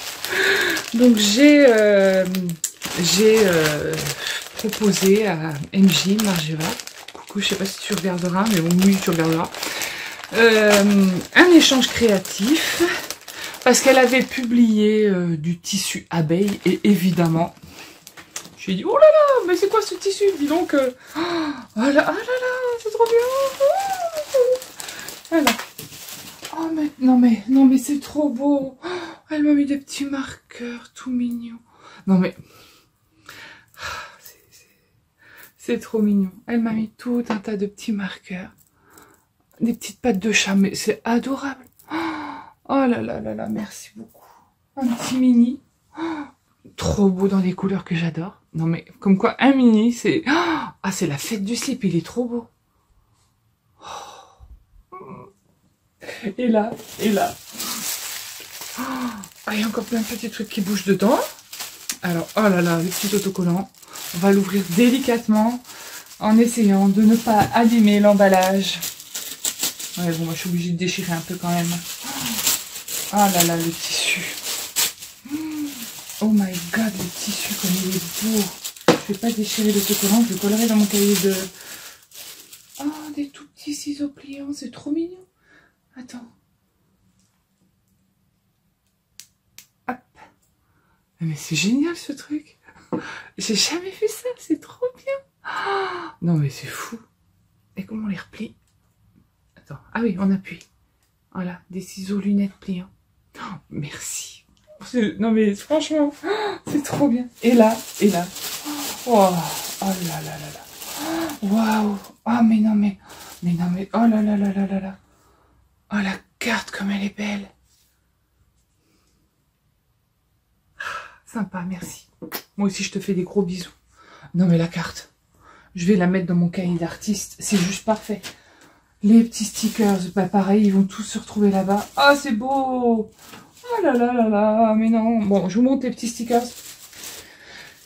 Donc j'ai proposé à MJ, Margeva, coucou, je sais pas si tu regarderas, mais bon, oui, tu regarderas, un échange créatif, parce qu'elle avait publié du tissu abeille, et évidemment, je lui ai dit, oh là là, mais c'est quoi ce tissu? Dis donc, oh là là, c'est trop bien. Voilà. Oh mais non mais c'est trop beau. Oh, elle m'a mis des petits marqueurs tout mignons. Non mais c'est trop mignon. Elle m'a mis tout un tas de petits marqueurs, des petites pattes de chat, mais c'est adorable. Oh là là là là, merci beaucoup. Un petit mini, trop beau dans des couleurs que j'adore. Non mais comme quoi un mini c'est c'est la fête du slip, il est trop beau. Et là, il y a encore plein de petits trucs qui bougent dedans. Alors, oh là là, le petit autocollant. On va l'ouvrir délicatement en essayant de ne pas abîmer l'emballage. Ouais, bon, moi, je suis obligée de déchirer un peu quand même. Oh là là, le tissu. Oh my god, le tissu, comme il est beau. Je vais pas déchirer l'autocollant, je le collerai dans mon cahier de... Oh, des tout petits ciseaux pliants, c'est trop mignon. Attends. Hop. Mais c'est génial ce truc. J'ai jamais vu ça, c'est trop bien. Oh, non mais c'est fou. Et comment on les replie? Attends. Ah oui, on appuie. Voilà, des ciseaux lunettes pliants. Oh, merci. Non mais franchement, c'est trop bien. Et là, et là. Oh, oh là là là là. Waouh. Oh mais non mais non mais, oh là là là là là là. Oh la carte comme elle est belle. Sympa, merci. Moi aussi je te fais des gros bisous. Non mais la carte, je vais la mettre dans mon cahier d'artiste, c'est juste parfait. Les petits stickers, bah pareil, ils vont tous se retrouver là-bas. Ah, c'est beau! Oh là là là là, mais non. Bon, je vous montre les petits stickers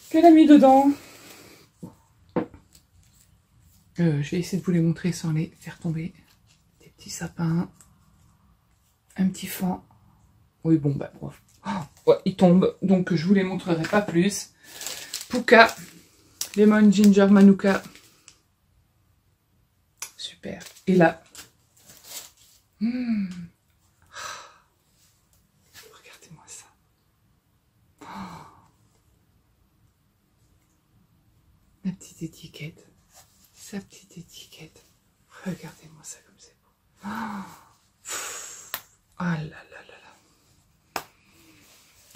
qu'elle a mis dedans. Je vais essayer de vous les montrer sans les faire tomber. Des petits sapins. Un petit fan. Oui, bon, bah, bref. Oh, ouais, ils tombent, donc je vous les montrerai pas plus. Puka. Lemon Ginger Manuka. Super. Et là, regardez-moi ça. La petite étiquette. Sa petite étiquette. Regardez-moi ça comme c'est beau. Oh là là là là.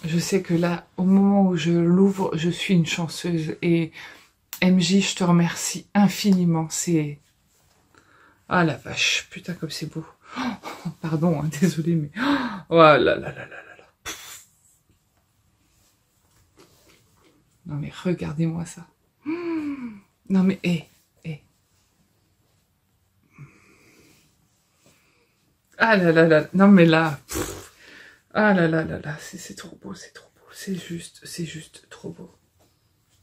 Je sais que là, au moment où je l'ouvre, je suis une chanceuse. Et MJ, je te remercie infiniment. C'est... Ah la vache, putain comme c'est beau. Oh, pardon, hein, désolé, mais... Oh là là là là là là. Non mais regardez-moi ça. Non mais, Ah là là là, non mais là... Ah là là là là, c'est trop beau, c'est trop beau. C'est juste trop beau.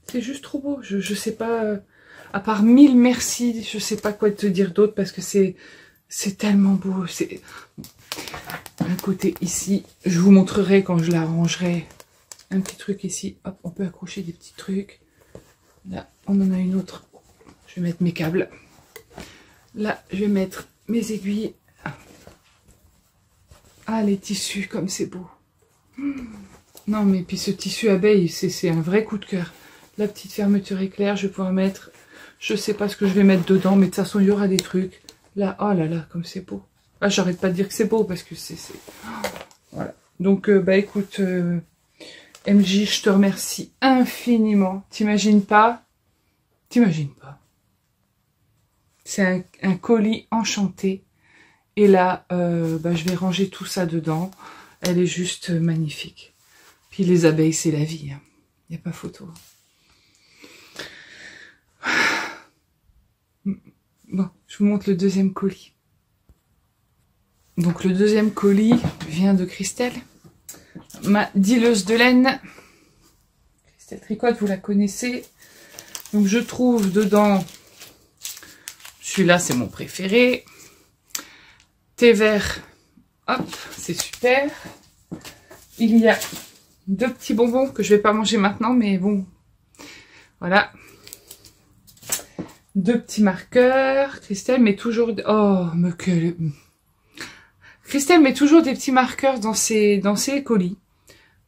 C'est juste trop beau, je sais pas... À part 1000 merci, je sais pas quoi te dire d'autre parce que c'est tellement beau. C'est un côté ici, je vous montrerai quand je la rangerai. Un petit truc ici, hop, on peut accrocher des petits trucs. Là, on en a une autre. Je vais mettre mes câbles. Là, je vais mettre mes aiguilles. Ah, les tissus, comme c'est beau. Non, mais puis ce tissu abeille, c'est un vrai coup de cœur. La petite fermeture éclair, je vais pouvoir mettre... Je sais pas ce que je vais mettre dedans, mais de toute façon, il y aura des trucs. Là, oh là là, comme c'est beau. Ah, j'arrête pas de dire que c'est beau, parce que c'est... Voilà. Donc, bah écoute, MJ, je te remercie infiniment. T'imagines pas? T'imagines pas. C'est un colis enchanté. Et là, bah, je vais ranger tout ça dedans. Elle est juste magnifique. Puis les abeilles, c'est la vie. Il n'y a pas photo. Bon, je vous montre le deuxième colis. Donc le deuxième colis vient de Christelle, ma dealeuse de laine. Christelle Tricotte, vous la connaissez. Donc je trouve dedans, celui-là c'est mon préféré. Thé vert, hop, c'est super. Il y a deux petits bonbons que je vais pas manger maintenant, mais bon, voilà. Deux petits marqueurs. Christelle met toujours... Oh, Christelle met toujours des petits marqueurs dans ses colis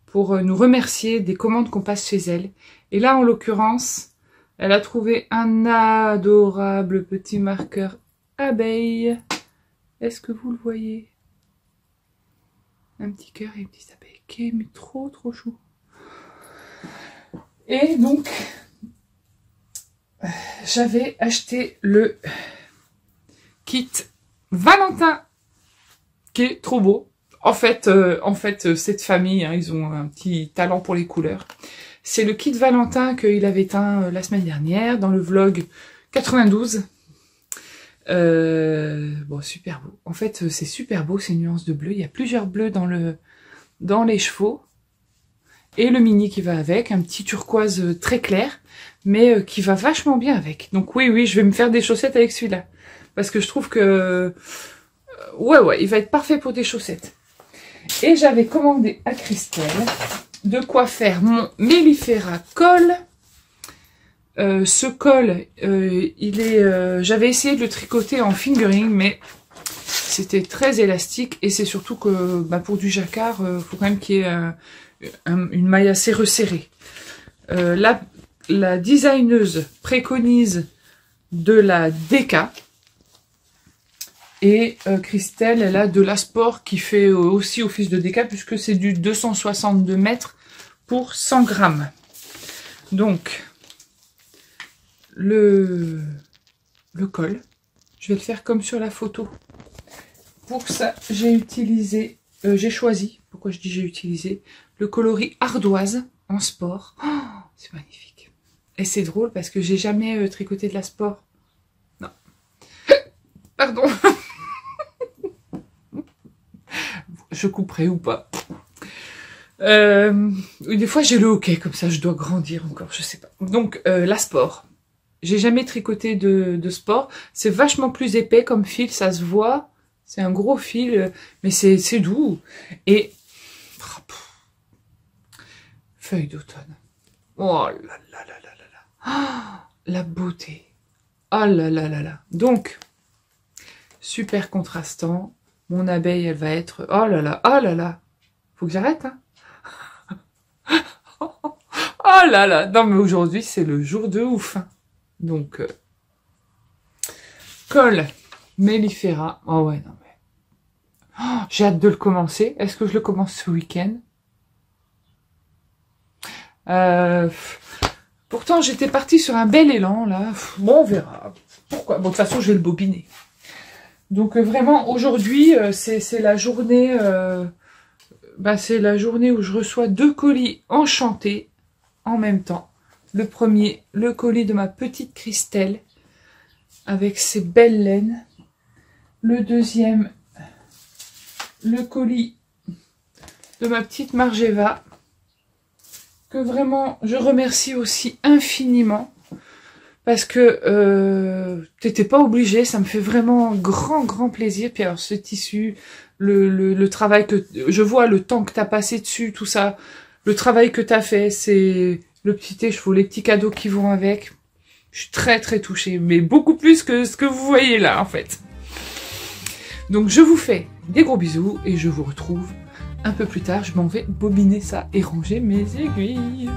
pour nous remercier des commandes qu'on passe chez elle. Et là, en l'occurrence, elle a trouvé un adorable petit marqueur abeille. Est-ce que vous le voyez? Un petit cœur et une petite abeille qui est mais trop chou. Et donc... j'avais acheté le kit Valentin qui est trop beau. En fait, cette famille, hein, ils ont un petit talent pour les couleurs. C'est le kit Valentin qu'il avait teint la semaine dernière dans le vlog 92. Bon, super beau. En fait, c'est super beau ces nuances de bleu. Il y a plusieurs bleus dans les chevaux. Et le mini qui va avec, un petit turquoise très clair, mais qui va vachement bien avec. Donc oui, je vais me faire des chaussettes avec celui-là. Parce que je trouve que... ouais, il va être parfait pour des chaussettes. Et j'avais commandé à Christelle de quoi faire mon Mellifera col. Ce col, il est... j'avais essayé de le tricoter en fingering, mais c'était très élastique et c'est surtout que bah, pour du jacquard, faut quand même qu'il y ait une maille assez resserrée. La designeuse préconise de la DK et Christelle, elle a de la Sport qui fait aussi office de DK puisque c'est du 262 mètres pour 100 grammes. Donc, le col, je vais le faire comme sur la photo. Pour ça, j'ai choisi, pourquoi je dis j'ai utilisé, le coloris ardoise en sport. Oh, c'est magnifique. Et c'est drôle parce que j'ai jamais tricoté de la Sport. Non. Pardon. Je couperai ou pas. Des fois j'ai le hockey, comme ça je dois grandir encore, je sais pas. Donc la Sport. J'ai jamais tricoté de Sport. C'est vachement plus épais comme fil, ça se voit. C'est un gros fil, mais c'est doux. Et feuille d'automne. Oh là là là là là là. Oh, la beauté. Oh là là là là. Donc, super contrastant. Mon abeille, elle va être... Oh là là, oh là là. Faut que j'arrête, hein. Oh là là. Non, mais aujourd'hui, c'est le jour de ouf. Hein. Donc, col mellifera. Oh ouais, non mais... Oh, j'ai hâte de le commencer. Est-ce que je le commence ce week-end? Pourtant, j'étais partie sur un bel élan, là. Bon, on verra. Pourquoi? Bon, de toute façon, je vais le bobiner. Donc, vraiment, aujourd'hui, c'est la journée... c'est la journée où je reçois 2 colis enchantés en même temps. Le premier, le colis de ma petite Christelle, avec ses belles laines. Le deuxième, le colis de ma petite Margeva, que vraiment je remercie aussi infiniment, parce que t'étais pas obligé, ça me fait vraiment grand plaisir. Puis alors ce tissu, le travail que je vois, le temps que t'as passé dessus, tout ça, le travail que t'as fait, c'est le petit écheveau, les petits cadeaux qui vont avec. Je suis très touchée, mais beaucoup plus que ce que vous voyez là en fait. Donc je vous fais des gros bisous et je vous retrouve un peu plus tard. Je m'en vais bobiner ça et ranger mes aiguilles.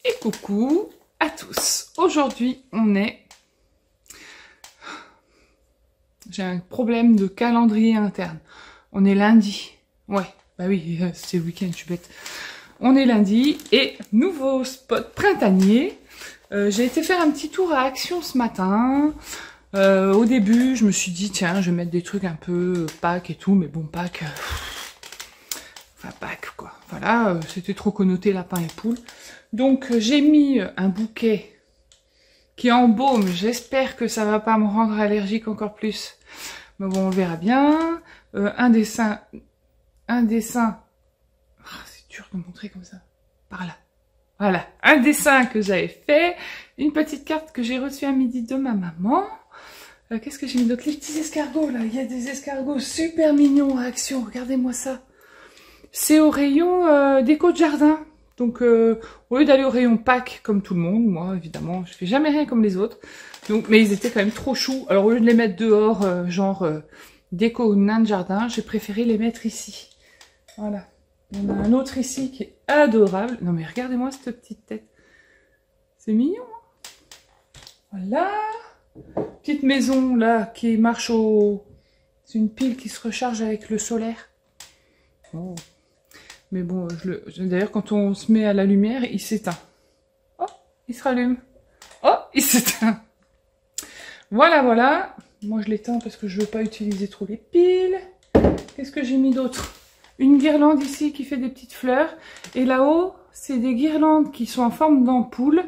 Et coucou à tous. Aujourd'hui, j'ai un problème de calendrier interne. On est lundi. Ouais, bah oui, c'est le week-end, je suis bête. On est lundi et nouveau spot printanier. J'ai été faire un petit tour à Action ce matin. Au début, je me suis dit, tiens, je vais mettre des trucs un peu Pâques et tout, mais bon, Pâques... Enfin, Pâques, quoi. Voilà, c'était trop connoté lapin et poule. Donc, j'ai mis un bouquet qui est en baume. J'espère que ça va pas me rendre allergique encore plus. Mais bon, on verra bien. Un dessin... Oh, c'est dur de montrer comme ça. Par là. Voilà, un dessin que j'avais fait. Une petite carte que j'ai reçue à midi de ma maman. Qu'est-ce que j'ai mis d'autre? Les petits escargots, là. Il y a des escargots super mignons à Action. Regardez-moi ça. C'est au rayon déco de jardin. Donc, au lieu d'aller au rayon Pâques, comme tout le monde, moi, évidemment, je fais jamais rien comme les autres. Donc, mais ils étaient quand même trop choux. Alors, au lieu de les mettre dehors, déco nain de jardin, j'ai préféré les mettre ici. Voilà. On a un autre ici qui est adorable. Non, mais regardez-moi cette petite tête. C'est mignon, hein? Voilà. Petite maison, là, qui marche au... C'est une pile qui se recharge avec le solaire. Oh. Mais bon, d'ailleurs, quand on se met à la lumière, il s'éteint. Oh, il se rallume. Oh, il s'éteint. Voilà, voilà. Moi, je l'éteins parce que je veux pas utiliser trop les piles. Qu'est-ce que j'ai mis d'autre? Une guirlande ici qui fait des petites fleurs. Et là-haut, c'est des guirlandes qui sont en forme d'ampoule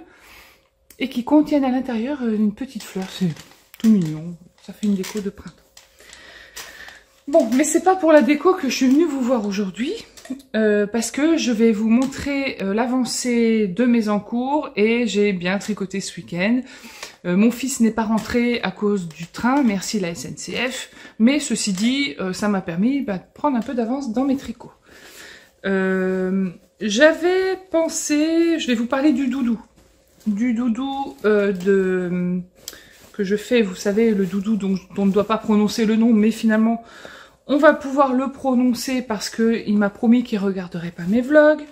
et qui contiennent à l'intérieur une petite fleur. C'est tout mignon. Ça fait une déco de printemps. Bon, mais c'est pas pour la déco que je suis venue vous voir aujourd'hui. Parce que je vais vous montrer l'avancée de mes encours et j'ai bien tricoté ce week-end. Mon fils n'est pas rentré à cause du train, merci la SNCF, mais ceci dit, ça m'a permis de prendre un peu d'avance dans mes tricots. J'avais pensé, je vais vous parler du doudou. Du doudou que je fais, vous savez, le doudou dont on ne doit pas prononcer le nom, mais finalement... On va pouvoir le prononcer parce qu'il m'a promis qu'il ne regarderait pas mes vlogs.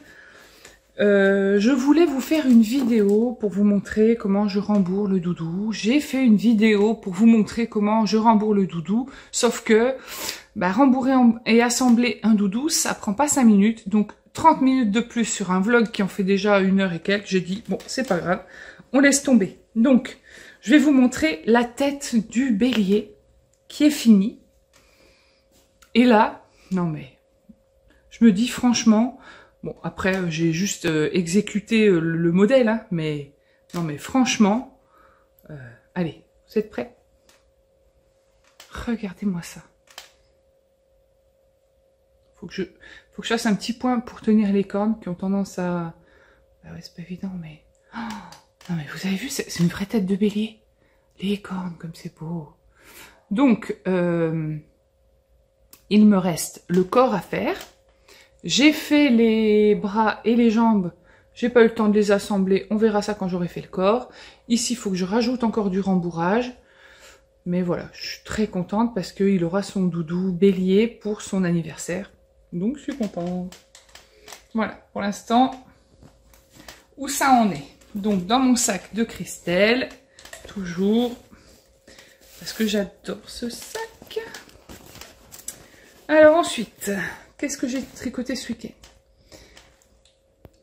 Je voulais vous faire une vidéo pour vous montrer comment je rembourre le doudou. J'ai fait une vidéo pour vous montrer comment je rembourre le doudou. Sauf que rembourrer et assembler un doudou, ça prend pas 5 minutes. Donc 30 minutes de plus sur un vlog qui en fait déjà 1 heure et quelques. J'ai dit, bon, c'est pas grave, on laisse tomber. Donc, je vais vous montrer la tête du bélier qui est finie. Et là, non mais, je me dis franchement, bon après j'ai juste exécuté le modèle, hein, mais non mais franchement, allez, vous êtes prêts? Regardez-moi ça. Faut que je fasse un petit point pour tenir les cornes qui ont tendance à... Ah ouais, c'est pas évident, mais... Oh, non mais vous avez vu, c'est une vraie tête de bélier. Les cornes, comme c'est beau. Donc, il me reste le corps à faire. J'ai fait les bras et les jambes. J'ai pas eu le temps de les assembler. On verra ça quand j'aurai fait le corps. Ici, il faut que je rajoute encore du rembourrage. Mais voilà, je suis très contente parce qu'il aura son doudou bélier pour son anniversaire. Donc, je suis contente. Voilà, pour l'instant, où ça en est. Donc, dans mon sac de Christelle, toujours, parce que j'adore ce sac. Alors ensuite, qu'est-ce que j'ai tricoté ce week-end?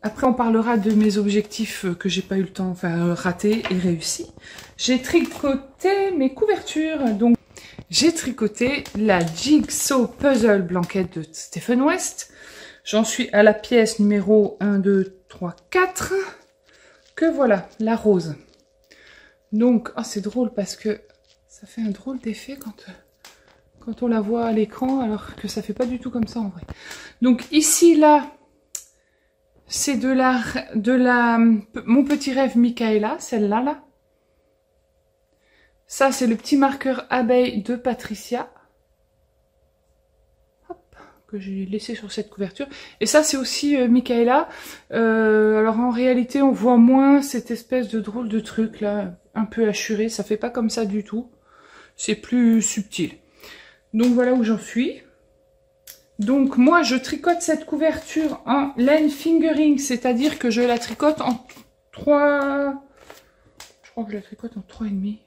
Après, on parlera de mes objectifs que j'ai pas eu le temps, enfin ratés et réussis. J'ai tricoté mes couvertures. Donc, j'ai tricoté la Jigsaw Puzzle Blanquette de Stephen West. J'en suis à la pièce numéro 1, 2, 3, 4. Que voilà, la rose. Donc, oh, c'est drôle parce que ça fait un drôle d'effet quand on la voit à l'écran, alors que ça fait pas du tout comme ça en vrai. Donc ici, là, c'est mon petit rêve Michaela, celle-là, là. Ça, c'est le petit marqueur abeille de Patricia. Hop, que j'ai laissé sur cette couverture. Et ça, c'est aussi Michaela. Alors en réalité, on voit moins cette espèce de drôle de truc, là, un peu hachuré. Ça fait pas comme ça du tout. C'est plus subtil. Donc voilà où j'en suis. Donc moi je tricote cette couverture en laine fingering, c'est-à-dire que je la tricote 3... Je crois que je la tricote en 3,5.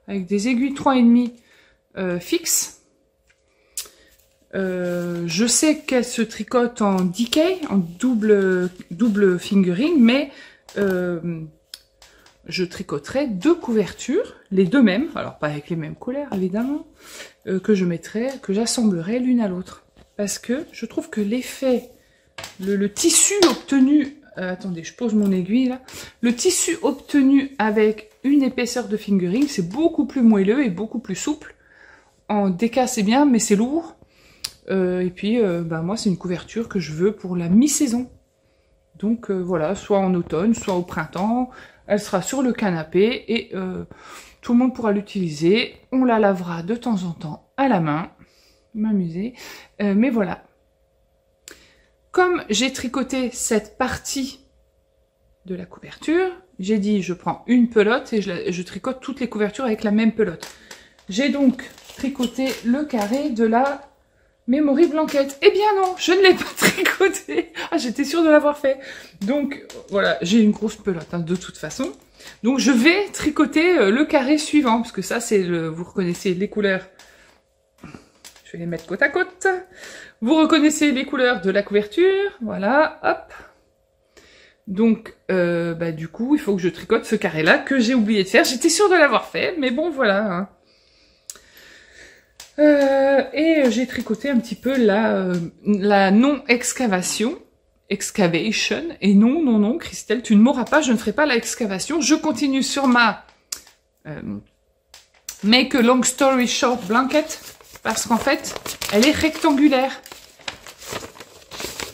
Avec des aiguilles 3,5 fixes. Je sais qu'elle se tricote en decay, en double fingering, mais je tricoterai 2 couvertures, les deux mêmes, alors pas avec les mêmes couleurs évidemment, que je mettrai, que j'assemblerai l'une à l'autre. Parce que je trouve que l'effet, le tissu obtenu, attendez, je pose mon aiguille là, le tissu obtenu avec une épaisseur de fingering, c'est beaucoup plus moelleux et beaucoup plus souple. En déca c'est bien, mais c'est lourd. Et puis, moi, c'est une couverture que je veux pour la mi-saison. Donc, voilà, soit en automne, soit au printemps. Elle sera sur le canapé et tout le monde pourra l'utiliser. On la lavera de temps en temps à la main. M'amuser. Mais voilà. Comme j'ai tricoté cette partie de la couverture, j'ai dit, je prends une pelote et je tricote toutes les couvertures avec la même pelote. J'ai donc tricoté le carré de la Memory Blanket. Eh bien non, je ne l'ai pas tricoté. Ah, j'étais sûre de l'avoir fait. Donc, voilà, j'ai une grosse pelote, hein, de toute façon. Donc, je vais tricoter le carré suivant, parce que ça, c'est vous reconnaissez les couleurs. Je vais les mettre côte à côte. Vous reconnaissez les couleurs de la couverture. Voilà, hop. Donc, du coup, il faut que je tricote ce carré-là que j'ai oublié de faire. J'étais sûre de l'avoir fait, mais bon, voilà, hein. Et j'ai tricoté un petit peu la non-excavation, excavation, et non, Christelle, tu ne m'auras pas, je ne ferai pas la excavation, je continue sur ma Make a Long Story Short Blanket, parce qu'en fait, elle est rectangulaire,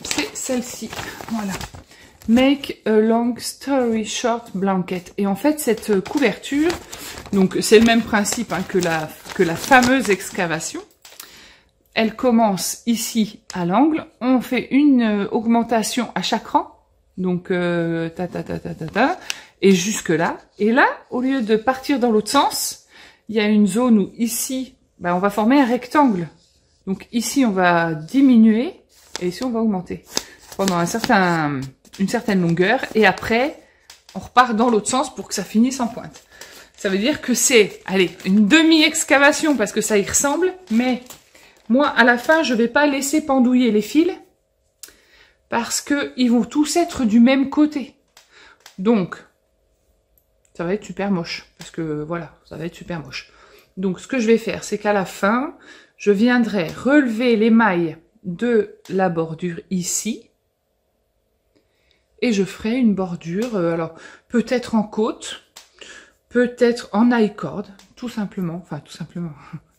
c'est celle-ci, voilà, Make a Long Story Short Blanket, et en fait, cette couverture, donc c'est le même principe hein, que la fameuse excavation. Elle commence ici à l'angle. On fait une augmentation à chaque rang. Donc et jusque là. Et là, au lieu de partir dans l'autre sens, il y a une zone où ici, on va former un rectangle. Donc ici, on va diminuer et ici, on va augmenter pendant une certaine longueur. Et après, on repart dans l'autre sens pour que ça finisse en pointe. Ça veut dire que c'est, allez, une demi-excavation parce que ça y ressemble, mais moi, à la fin, je vais pas laisser pendouiller les fils parce que ils vont tous être du même côté. Donc, ça va être super moche parce que voilà, ça va être super moche. Donc, ce que je vais faire, c'est qu'à la fin, je viendrai relever les mailles de la bordure ici et je ferai une bordure, alors peut-être en côte, peut-être en I-cord, tout simplement,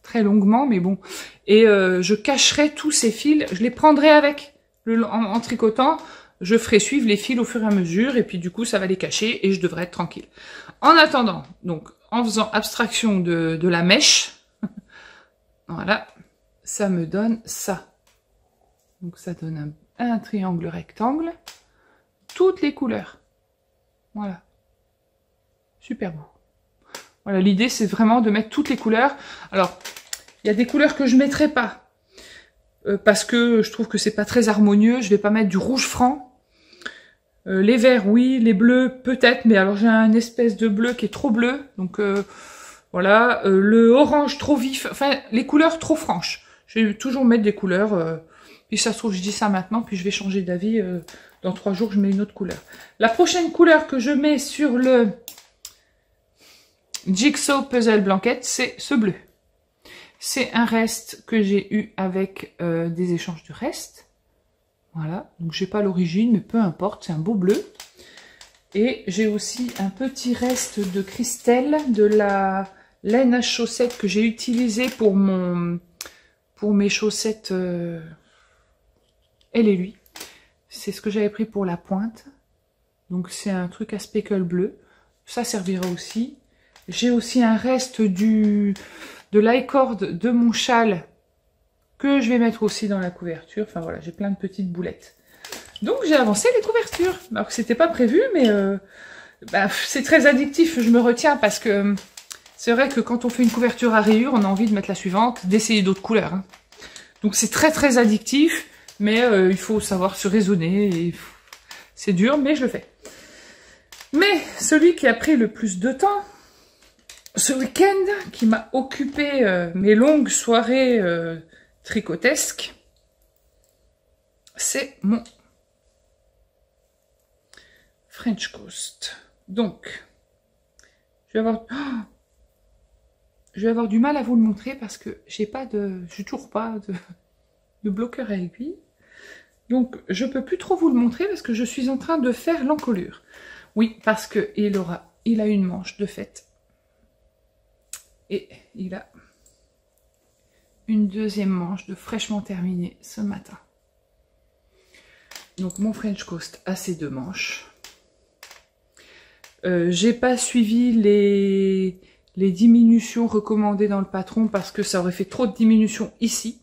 très longuement, mais bon. Et je cacherai tous ces fils, je les prendrai avec, en tricotant, je ferai suivre les fils au fur et à mesure, et puis du coup, ça va les cacher, et je devrais être tranquille. En attendant, donc, en faisant abstraction de la mèche, voilà, ça me donne ça. Donc ça donne un triangle rectangle, toutes les couleurs. Voilà. Super beau. Voilà, l'idée c'est vraiment de mettre toutes les couleurs. Alors, il y a des couleurs que je mettrai pas. Parce que je trouve que c'est pas très harmonieux. Je vais pas mettre du rouge franc. Les verts, oui. Les bleus, peut-être. Mais alors, j'ai un espèce de bleu qui est trop bleu. Donc, voilà. Le orange trop vif. Enfin, les couleurs trop franches. Je vais toujours mettre des couleurs. Puis ça se trouve, je dis ça maintenant. Puis je vais changer d'avis. Dans 3 jours, je mets une autre couleur. La prochaine couleur que je mets sur le Jigsaw Puzzle Blanket, c'est ce bleu. C'est un reste que j'ai eu avec des échanges de restes. Voilà, donc j'ai pas l'origine, mais peu importe, c'est un beau bleu. Et j'ai aussi un petit reste de Christelle, de la laine à chaussettes que j'ai utilisée pour mes chaussettes elle et lui. C'est ce que j'avais pris pour la pointe. Donc c'est un truc à speckle bleu. Ça servira aussi. J'ai aussi un reste de l'i-cord de mon châle que je vais mettre aussi dans la couverture. Enfin voilà, j'ai plein de petites boulettes. Donc j'ai avancé les couvertures. Alors que c'était pas prévu, mais c'est très addictif. Je me retiens parce que c'est vrai que quand on fait une couverture à rayures, on a envie de mettre la suivante, d'essayer d'autres couleurs. Hein. Donc c'est très très addictif, mais il faut savoir se raisonner. C'est dur, mais je le fais. Mais celui qui a pris le plus de temps, ce week-end, qui m'a occupé mes longues soirées tricotesques, c'est mon French Coast. Donc, je vais avoir du mal à vous le montrer parce que j'ai toujours pas de bloqueur à aiguille. Donc, je peux plus trop vous le montrer parce que je suis en train de faire l'encolure. Oui, parce que il a une manche de fait. Et il a une deuxième manche de fraîchement terminée ce matin. Donc, mon French Coast a ses 2 manches. J'ai pas suivi les diminutions recommandées dans le patron parce que ça aurait fait trop de diminutions ici.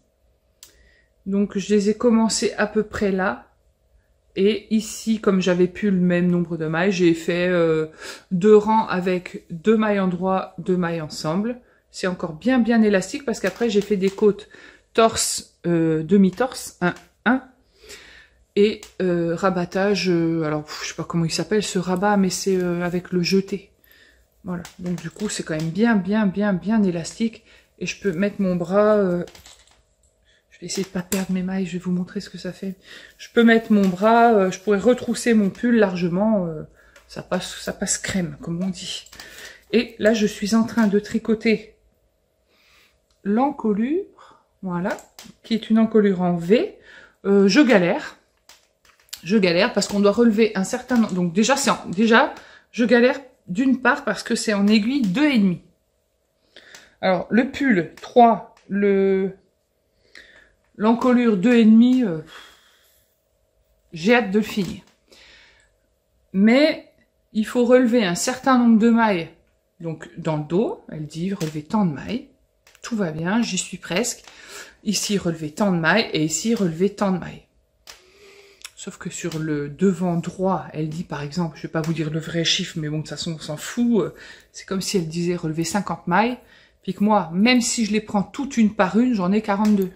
Donc je les ai commencées à peu près là. Et ici, comme j'avais plus le même nombre de mailles, j'ai fait 2 rangs avec 2 mailles en droit, 2 mailles ensemble. C'est encore bien élastique parce qu'après j'ai fait des côtes torse, demi-torse, 1. Et rabattage, alors je sais pas comment il s'appelle ce rabat, mais c'est avec le jeté. Voilà, donc du coup c'est quand même bien élastique. Et je peux mettre mon bras, je vais essayer de pas perdre mes mailles, je vais vous montrer ce que ça fait. Je peux mettre mon bras, je pourrais retrousser mon pull largement, ça passe crème comme on dit. Et là je suis en train de tricoter l'encolure, voilà, qui est une encolure en V. Je galère parce qu'on doit relever un certain nombre. Donc déjà, je galère d'une part parce que c'est en aiguille 2,5. Alors, le pull 3, l'encolure 2,5, j'ai hâte de le finir. Mais il faut relever un certain nombre de mailles. Donc, dans le dos, elle dit relever tant de mailles. Tout va bien, j'y suis presque. Ici, relever tant de mailles et ici, relever tant de mailles. Sauf que sur le devant droit, elle dit par exemple, je vais pas vous dire le vrai chiffre, mais bon, de toute façon, on s'en fout. C'est comme si elle disait relever 50 mailles, puis que moi, même si je les prends toutes une par une, j'en ai 42.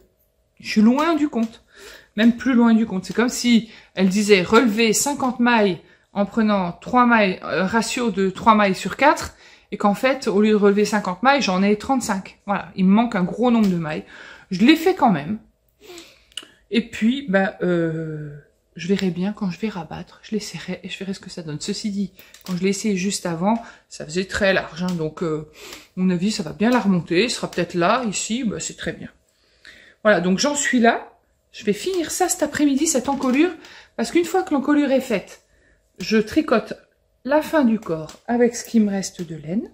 Je suis loin du compte, même plus loin du compte. C'est comme si elle disait relever 50 mailles en prenant 3 mailles, ratio de 3 mailles sur 4, et qu'en fait, au lieu de relever 50 mailles, j'en ai 35. Voilà, il me manque un gros nombre de mailles. Je l'ai fait quand même. Et puis, je verrai bien quand je vais rabattre, je l'essaierai et je verrai ce que ça donne. Ceci dit, quand je l'ai essayé juste avant, ça faisait très large, hein, donc à mon avis, ça va bien la remonter. Ce sera peut-être là, ici, c'est très bien. Voilà, donc j'en suis là. Je vais finir ça cet après-midi, cette encolure, parce qu'une fois que l'encolure est faite, je tricote la fin du corps avec ce qui me reste de laine.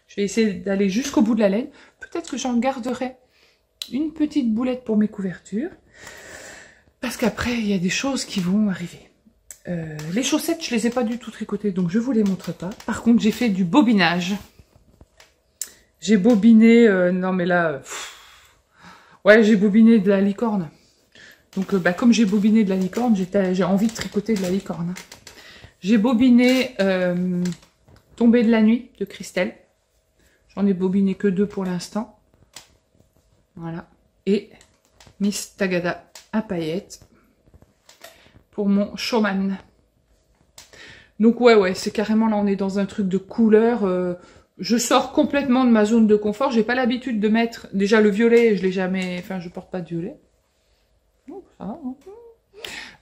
Je vais essayer d'aller jusqu'au bout de la laine. Peut-être que j'en garderai une petite boulette pour mes couvertures. Parce qu'après, il y a des choses qui vont arriver. Les chaussettes, je les ai pas du tout tricotées, donc je vous les montre pas. Par contre, j'ai fait du bobinage. J'ai bobiné, non mais là, ouais, j'ai bobiné de la licorne. Donc, comme j'ai bobiné de la licorne, j'ai envie de tricoter de la licorne. J'ai bobiné Tombée de la nuit de Christelle. J'en ai bobiné que 2 pour l'instant. Voilà. Et Miss Tagada à paillettes pour mon showman. Donc ouais, c'est carrément là, on est dans un truc de couleur. Je sors complètement de ma zone de confort. J'ai pas l'habitude de mettre, déjà le violet, je l'ai jamais, enfin je porte pas de violet. Donc ça va,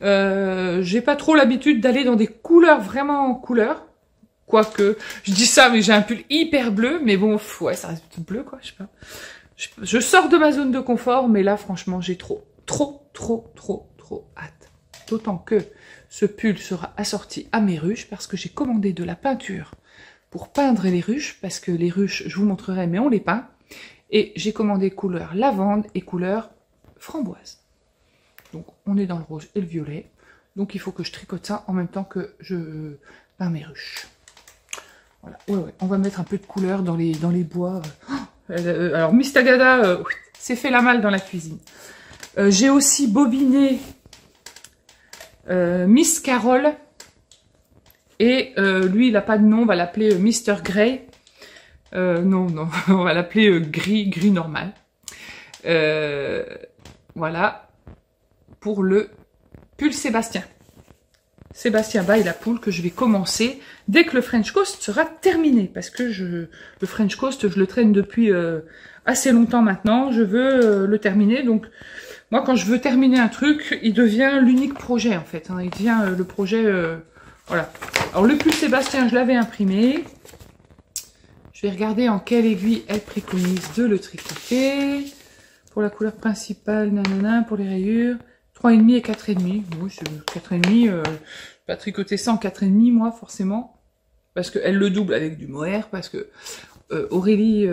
hein. J'ai pas trop l'habitude d'aller dans des couleurs vraiment en couleur. Quoique, je dis ça, mais j'ai un pull hyper bleu, mais bon, ouais, ça reste bleu quoi, je sais pas. Je sors de ma zone de confort, mais là franchement, j'ai trop hâte. D'autant que ce pull sera assorti à mes ruches parce que j'ai commandé de la peinture pour peindre les ruches, parce que les ruches, je vous montrerai, mais on les peint. Et j'ai commandé couleur lavande et couleur framboise. Donc on est dans le rouge et le violet. Donc il faut que je tricote ça en même temps que je peins mes ruches. Voilà, ouais, on va mettre un peu de couleur dans les bois. Alors Miss Tagada s'est fait la malle dans la cuisine. J'ai aussi bobiné Miss Carole. Et lui, il n'a pas de nom, on va l'appeler Mr. Grey. Non, on va l'appeler gris normal. Voilà, pour le pull Sébastien. Sébastien Baille la Poule que je vais commencer dès que le French Coast sera terminé. Parce que le French Coast, je le traîne depuis assez longtemps maintenant. Je veux le terminer. Donc, moi, quand je veux terminer un truc, il devient l'unique projet, en fait. Hein. Il devient le projet... voilà. Alors, le pull Sébastien, je l'avais imprimé. Je vais regarder en quelle aiguille elle préconise de le tricoter. Pour la couleur principale, nanana, pour les rayures... 3,5 et 4,5. Oui, c'est 4,5. Je vais pas tricoter ça en 4,5 moi forcément, parce qu'elle le double avec du mohair, parce que Aurélie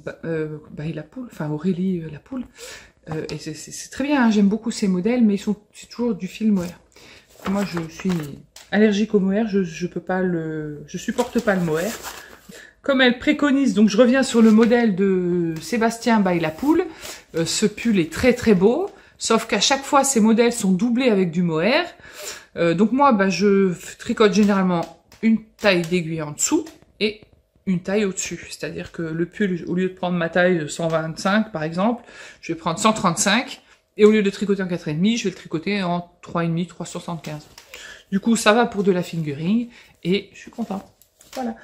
Baille la Poule, enfin Aurélie la Poule, et c'est très bien. Hein, j'aime beaucoup ces modèles, mais c'est toujours du fil mohair. Moi, je suis allergique au mohair. Je peux pas je supporte pas le mohair. Comme elle préconise, donc je reviens sur le modèle de Sébastien Baille la Poule. Ce pull est très très beau. Sauf qu'à chaque fois, ces modèles sont doublés avec du mohair. Donc moi, je tricote généralement une taille d'aiguille en dessous et une taille au-dessus. C'est-à-dire que le pull, au lieu de prendre ma taille de 125 par exemple, je vais prendre 135. Et au lieu de tricoter en 4,5, je vais le tricoter en 3,5, 3,75. Du coup, ça va pour de la fingering et je suis contente. Voilà.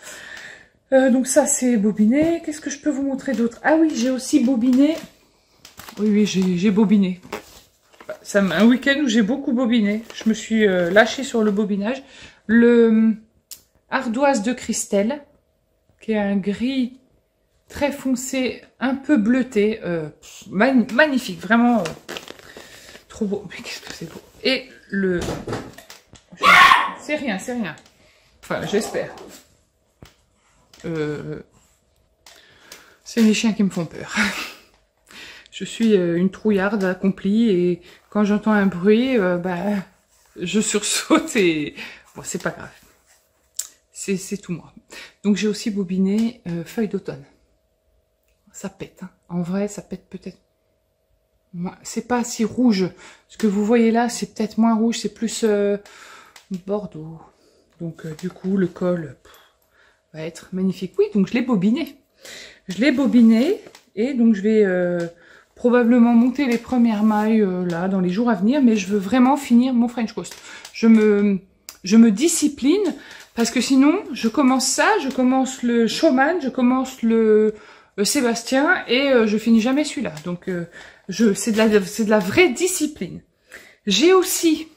Donc ça, c'est bobiné. Qu'est-ce que je peux vous montrer d'autre? Ah oui, j'ai aussi bobiné. Oui, j'ai bobiné. C'est un week-end où j'ai beaucoup bobiné. Je me suis lâchée sur le bobinage. Le ardoise de Christelle, qui est un gris très foncé, un peu bleuté. Magnifique, vraiment trop beau. Mais qu'est-ce que c'est beau. Et le... C'est rien, c'est rien. Enfin, j'espère. C'est mes chiens qui me font peur. Je suis une trouillarde accomplie et quand j'entends un bruit, je sursaute et bon, c'est pas grave. C'est tout moi. Donc j'ai aussi bobiné Feuille d'automne. Ça pète. Hein. En vrai, ça pète peut-être. C'est pas si rouge. Ce que vous voyez là, c'est peut-être moins rouge, c'est plus bordeaux. Donc du coup, le col va être magnifique. Oui, donc je l'ai bobiné. Je l'ai bobiné et donc je vais... probablement monter les premières mailles là dans les jours à venir, mais je veux vraiment finir mon French Coast. Je me discipline parce que sinon je commence ça, je commence le Showman, je commence le Sébastien et je finis jamais celui-là. Donc c'est de la vraie discipline. J'ai aussi,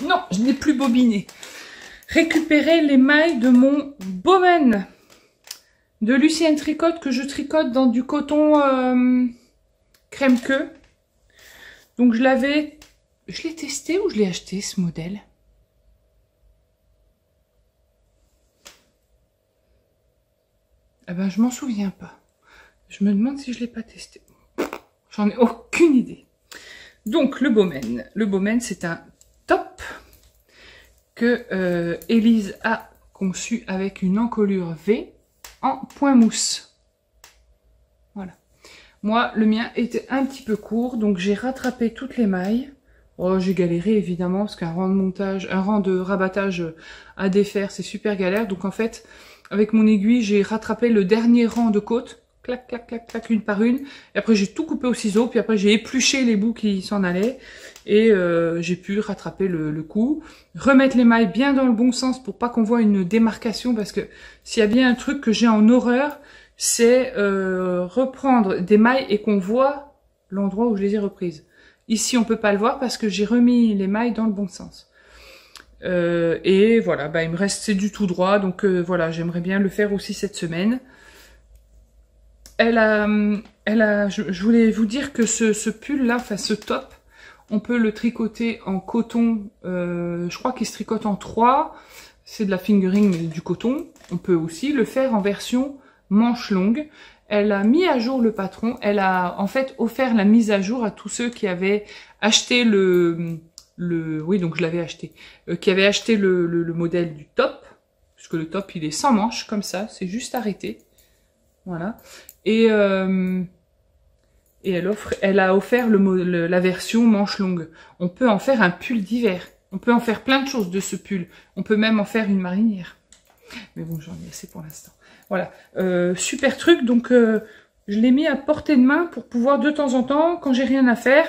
non, je n'ai plus bobiné, récupéré les mailles de mon Bowman de Lucienne Tricotte que je tricote dans du coton crème queue. Donc je l'ai testé ou je l'ai acheté ce modèle? Eh ben je m'en souviens pas. Je me demande si je l'ai pas testé. J'en ai aucune idée. Donc le Bowman. Le Bowman c'est un top que Élise a conçu avec une encolure V en point mousse. Voilà. Moi, le mien était un petit peu court, donc j'ai rattrapé toutes les mailles. Oh, j'ai galéré évidemment, parce qu'un rang de montage, un rang de rabattage à défaire, c'est super galère. Donc en fait, avec mon aiguille, j'ai rattrapé le dernier rang de côtes, clac, clac, clac, clac, une par une. Et après, j'ai tout coupé au ciseau, puis après, j'ai épluché les bouts qui s'en allaient. Et j'ai pu rattraper le coup, remettre les mailles bien dans le bon sens pour pas qu'on voit une démarcation, parce que s'il y a bien un truc que j'ai en horreur, c'est reprendre des mailles et qu'on voit l'endroit où je les ai reprises. Ici, on peut pas le voir parce que j'ai remis les mailles dans le bon sens. Et voilà, il me reste, c'est du tout droit, donc voilà, j'aimerais bien le faire aussi cette semaine. Je voulais vous dire que ce pull-là, enfin ce top, on peut le tricoter en coton, je crois qu'il se tricote en 3, c'est de la fingering mais du coton. On peut aussi le faire en version manche longue. Elle a mis à jour le patron, elle a en fait offert la mise à jour à tous ceux qui avaient acheté oui donc je l'avais acheté, qui avaient acheté le modèle du top, puisque le top il est sans manche comme ça, c'est juste arrêté, voilà. Et elle a offert la version manche longue. On peut en faire un pull d'hiver. On peut en faire plein de choses de ce pull. On peut même en faire une marinière. Mais bon, j'en ai assez pour l'instant. Voilà. Super truc. Donc, je l'ai mis à portée de main pour pouvoir de temps en temps, quand j'ai rien à faire,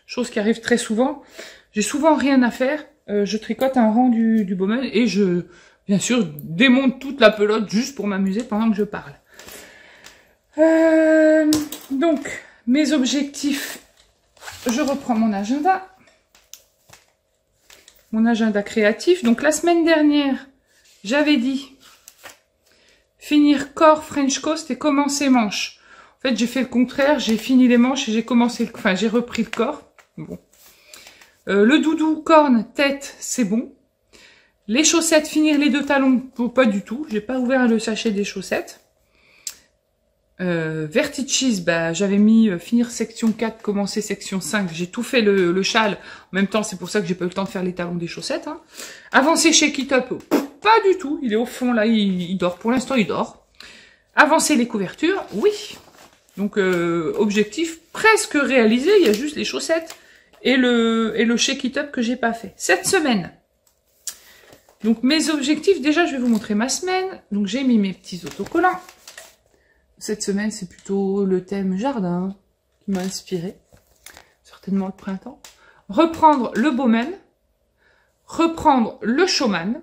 chose qui arrive très souvent, j'ai souvent rien à faire. Je tricote un rang du Bowman et je, bien sûr, démonte toute la pelote juste pour m'amuser pendant que je parle. Donc, mes objectifs, je reprends mon agenda. Mon agenda créatif. Donc, la semaine dernière, j'avais dit finir corps, French Coast et commencer manche. En fait, j'ai fait le contraire. J'ai fini les manches et j'ai commencé, enfin, j'ai repris le corps. Bon. Le doudou, corne, tête, c'est bon. Les chaussettes, finir les 2 talons, pas du tout. J'ai pas ouvert le sachet des chaussettes. Vertices, bah, j'avais mis finir section 4, commencer section 5. J'ai tout fait le châle. En même temps, c'est pour ça que j'ai pas eu le temps de faire les talons des chaussettes. Hein. Avancer chez It Up, pas du tout. Il est au fond, là, il dort. Pour l'instant, il dort. Avancer les couvertures, oui. Donc, objectif presque réalisé. Il y a juste les chaussettes et le Shake It Up que j'ai pas fait. Cette semaine. Donc, mes objectifs, déjà, je vais vous montrer ma semaine. Donc, j'ai mis mes petits autocollants. Cette semaine, c'est plutôt le thème jardin qui m'a inspiré. Certainement le printemps. Reprendre le Bowman. Reprendre le Showman.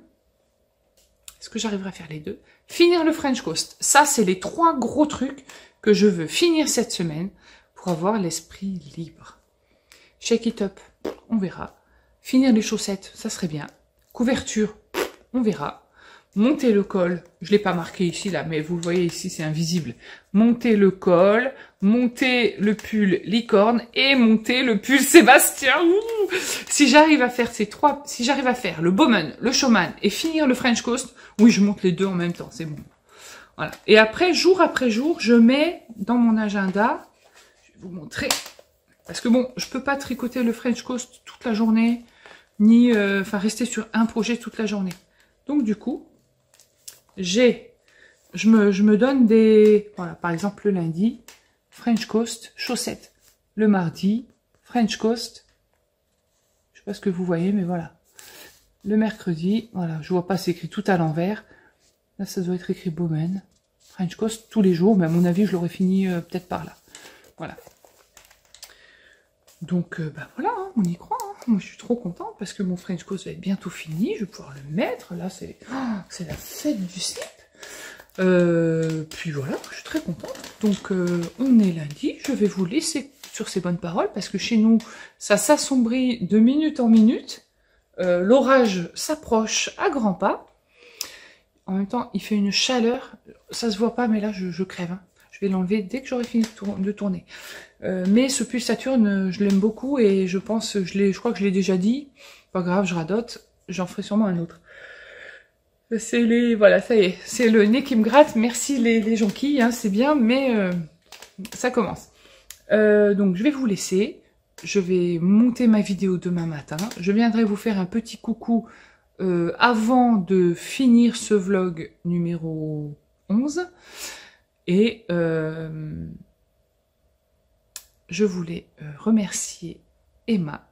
Est-ce que j'arriverai à faire les 2? Finir le French Coast. Ça, c'est les 3 gros trucs que je veux finir cette semaine pour avoir l'esprit libre. Shake It Up, on verra. Finir les chaussettes, ça serait bien. Couverture, on verra. Monter le col, je l'ai pas marqué ici là, mais vous le voyez ici, c'est invisible. Monter le col, monter le pull licorne et monter le pull Sébastien. Ouh, si j'arrive à faire ces 3, si j'arrive à faire le Bowman, le Showman et finir le French Coast, oui, je monte les 2 en même temps, c'est bon. Voilà. Et après, jour après jour, je mets dans mon agenda, je vais vous montrer, parce que bon, je peux pas tricoter le French Coast toute la journée, ni enfin rester sur un projet toute la journée. Donc du coup, je me donne des, voilà, par exemple le lundi, French Coast, chaussettes. Le mardi, French Coast, je sais pas ce que vous voyez, mais voilà. Le mercredi, voilà, je vois pas, c'est écrit tout à l'envers. Là, ça doit être écrit Bowman, French Coast tous les jours, mais à mon avis, je l'aurais fini peut-être par là. Voilà. Donc, bah voilà, hein, on y croit. Hein. Moi, je suis trop contente parce que mon French Coast va être bientôt fini. Je vais pouvoir le mettre. Là, c'est la fête du slip. Puis voilà, je suis très contente. Donc, on est lundi. Je vais vous laisser sur ces bonnes paroles parce que chez nous, ça s'assombrit de minute en minute. L'orage s'approche à grands pas. En même temps, il fait une chaleur. Ça se voit pas, mais là, je crève. Hein. Je vais l'enlever dès que j'aurai fini de tourner. Mais ce pull Saturne, je l'aime beaucoup et je pense, je crois que je l'ai déjà dit. Pas grave, je radote. J'en ferai sûrement un autre. C'est les, voilà, ça y est. C'est le nez qui me gratte. Merci les jonquilles, hein, c'est bien, mais ça commence. Donc, je vais vous laisser. Je vais monter ma vidéo demain matin. Je viendrai vous faire un petit coucou avant de finir ce vlog numéro 11. Et je voulais remercier Emma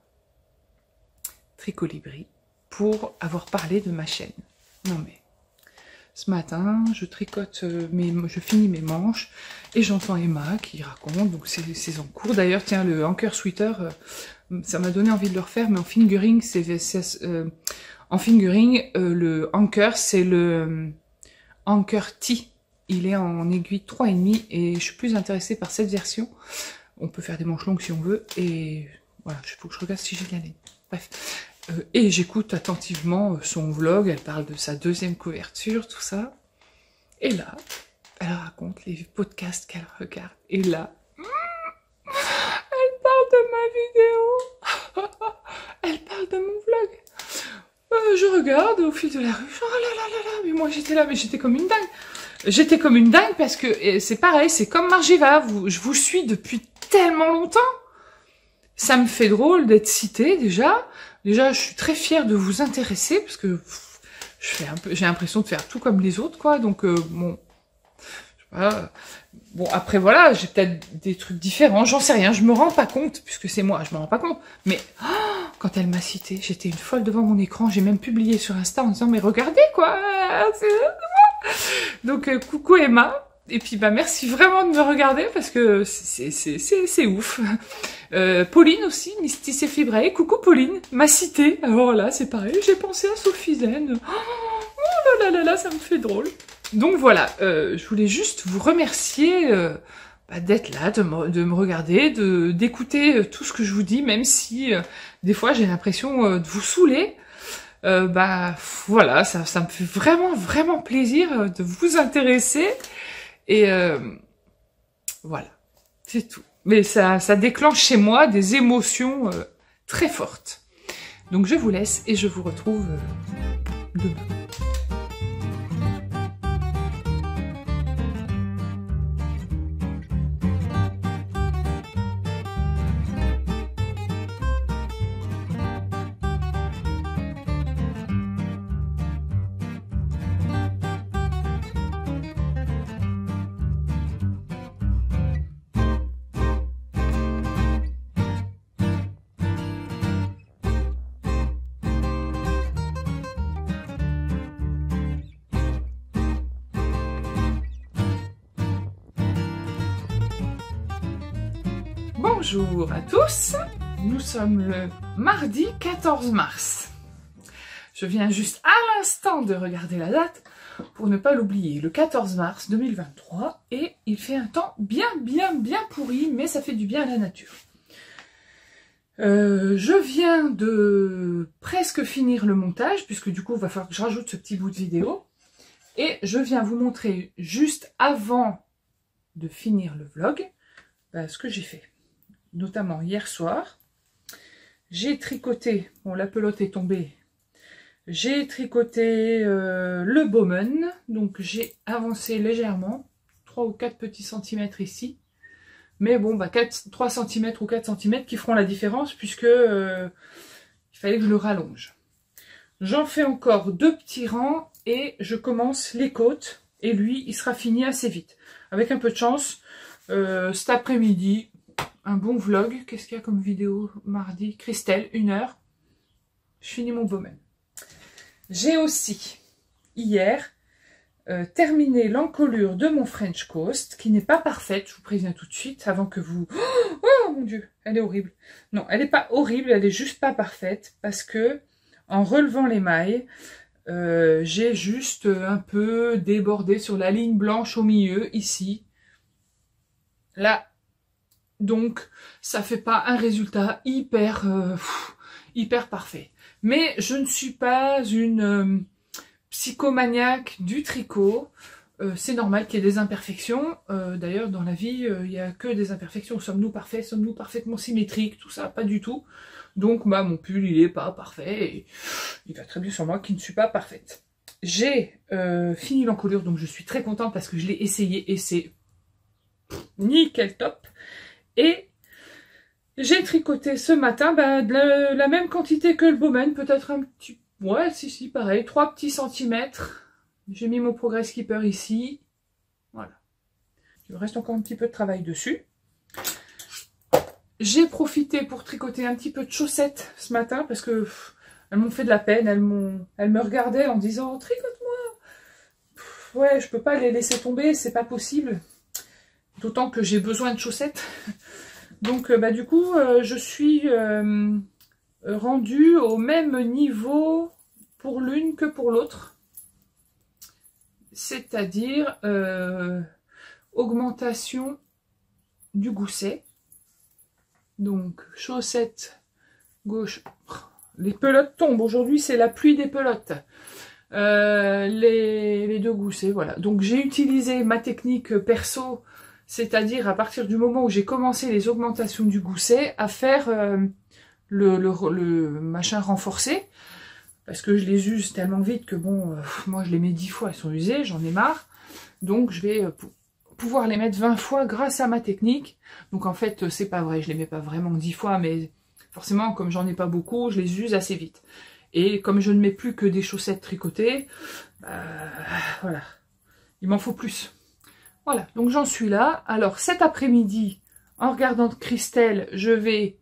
Tricolibri pour avoir parlé de ma chaîne. Non mais, ce matin, je tricote, je finis mes manches et j'entends Emma qui raconte, donc c'est en cours. D'ailleurs, tiens, le Anchor Sweater, ça m'a donné envie de le refaire, mais en fingering, en fingering, le Anchor, c'est le Anchor T. Il est en aiguille 3,5 et je suis plus intéressée par cette version. On peut faire des manches longues si on veut. Et voilà, il faut que je regarde si j'ai de la laine. Bref. Et j'écoute attentivement son vlog. Elle parle de sa 2e couverture, tout ça. Et là, elle raconte les podcasts qu'elle regarde. Et là, elle parle de ma vidéo. Elle parle de mon vlog. Je regarde au fil de la rue. Oh là là là là. Mais moi j'étais là, mais j'étais comme une dingue. J'étais comme une dingue parce que c'est pareil, c'est comme Margiva, je vous suis depuis tellement longtemps. Ça me fait drôle d'être citée déjà. Déjà, je suis très fière de vous intéresser parce que j'ai l'impression de faire tout comme les autres, quoi. Donc bon, je sais pas. Bon après voilà, j'ai peut-être des trucs différents, j'en sais rien, je me rends pas compte puisque c'est moi, je me rends pas compte. Mais quand elle m'a citée, j'étais une folle devant mon écran. J'ai même publié sur Insta en disant mais regardez quoi, c'est moi. Donc coucou Emma, Et puis bah merci vraiment de me regarder parce que c'est ouf. Pauline aussi, Mystis et Fibrae, coucou Pauline, m'a cité. Alors là c'est pareil, j'ai pensé à Sophie Zen. Oh là là là là, ça me fait drôle. Donc voilà, je voulais juste vous remercier d'être là, de me regarder, d'écouter tout ce que je vous dis, même si des fois j'ai l'impression de vous saouler. Voilà, ça me fait vraiment plaisir de vous intéresser. Et voilà, c'est tout. Mais ça déclenche chez moi des émotions très fortes. Donc je vous laisse et je vous retrouve demain. Bonjour à tous, nous sommes le mardi 14 mars. Je viens juste à l'instant de regarder la date pour ne pas l'oublier, le 14 mars 2023, et il fait un temps bien pourri, mais ça fait du bien à la nature. Je viens de presque finir le montage, puisque du coup il va falloir que je rajoute ce petit bout de vidéo, et je viens vous montrer juste avant de finir le vlog ce que j'ai fait. Notamment hier soir, j'ai tricoté, bon la pelote est tombée, j'ai tricoté le Bowman, donc j'ai avancé légèrement, 3 ou 4 petits centimètres ici, mais bon 3 cm ou 4 cm qui feront la différence puisque il fallait que je le rallonge. J'en fais encore 2 petits rangs et je commence les côtes, et lui il sera fini assez vite, avec un peu de chance, cet après-midi. Un bon vlog. Qu'est-ce qu'il y a comme vidéo mardi? Christelle, 1 heure. Je finis mon Bowman. J'ai aussi, hier, terminé l'encolure de mon French Coast, qui n'est pas parfaite, je vous préviens tout de suite, avant que vous... Oh mon Dieu, elle est horrible. Non, elle n'est pas horrible, elle est juste pas parfaite, parce que, en relevant les mailles, j'ai juste un peu débordé sur la ligne blanche au milieu, ici. Là, donc, ça fait pas un résultat hyper parfait. Mais je ne suis pas une psychomaniaque du tricot. C'est normal qu'il y ait des imperfections. D'ailleurs, dans la vie, il n'y a que des imperfections. Sommes-nous parfaits? Sommes-nous parfaitement symétriques? Tout ça, pas du tout. Donc, mon pull, il n'est pas parfait. Et il va très bien sur moi qui ne suis pas parfaite. J'ai fini l'encolure, donc je suis très contente parce que je l'ai essayé et c'est nickel top. Et j'ai tricoté ce matin de la même quantité que le Bowman, peut-être un petit... Ouais, si, pareil, 3 petits centimètres. J'ai mis mon Progress Keeper ici. Voilà. Il me reste encore un petit peu de travail dessus. J'ai profité pour tricoter un petit peu de chaussettes ce matin, parce que elles m'ont fait de la peine, elles me regardaient en disant « Tricote-moi !» Ouais, je peux pas les laisser tomber, c'est pas possible. D'autant que j'ai besoin de chaussettes. Donc du coup, je suis rendue au même niveau pour l'une que pour l'autre. C'est-à-dire augmentation du gousset. Donc chaussettes gauche. Les pelotes tombent. Aujourd'hui, c'est la pluie des pelotes. Les 2 goussets, voilà. Donc j'ai utilisé ma technique perso, c'est-à-dire à partir du moment où j'ai commencé les augmentations du gousset, à faire le machin renforcé, parce que je les use tellement vite que bon, moi je les mets 10 fois, elles sont usées, j'en ai marre, donc je vais pouvoir les mettre 20 fois grâce à ma technique. Donc en fait, c'est pas vrai, je les mets pas vraiment 10 fois, mais forcément, comme j'en ai pas beaucoup, je les use assez vite. Et comme je ne mets plus que des chaussettes tricotées, voilà, il m'en faut plus. Voilà, donc j'en suis là. Alors cet après-midi, en regardant Christelle, je vais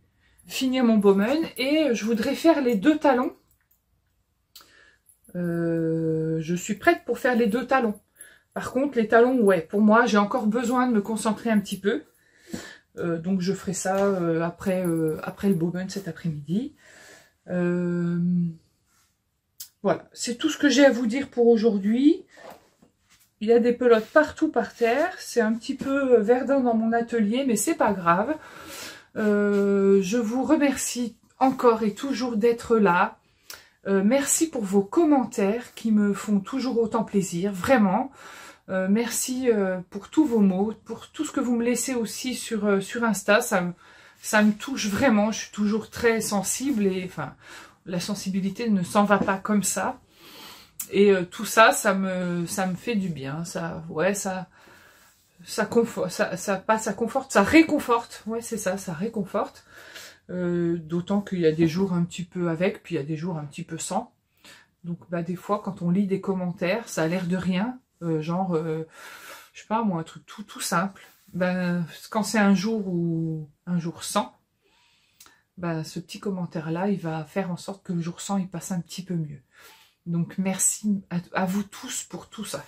finir mon Bowman et je voudrais faire les 2 talons. Je suis prête pour faire les 2 talons. Par contre, les talons, ouais, pour moi, j'ai encore besoin de me concentrer un petit peu. Donc je ferai ça après le Bowman cet après-midi. Voilà, c'est tout ce que j'ai à vous dire pour aujourd'hui. Il y a des pelotes partout par terre. C'est un petit peu verdant dans mon atelier, mais c'est pas grave. Je vous remercie encore et toujours d'être là. Merci pour vos commentaires qui me font toujours autant plaisir, vraiment. Merci pour tous vos mots, pour tout ce que vous me laissez aussi sur Insta. Ça me touche vraiment. Je suis toujours très sensible et enfin, la sensibilité ne s'en va pas comme ça. Et tout ça, ça me fait du bien. Ça, ouais, ça conforte, ça conforte, ça réconforte. Ouais, c'est ça, ça réconforte. D'autant qu'il y a des jours un petit peu avec, puis il y a des jours un petit peu sans. Donc, bah, des fois, quand on lit des commentaires, ça a l'air de rien. Genre, je sais pas moi, un truc tout simple. Ben, quand c'est un jour ou un jour sans, ben, ce petit commentaire-là, il va faire en sorte que le jour sans, il passe un petit peu mieux. Donc, merci à vous tous pour tout ça.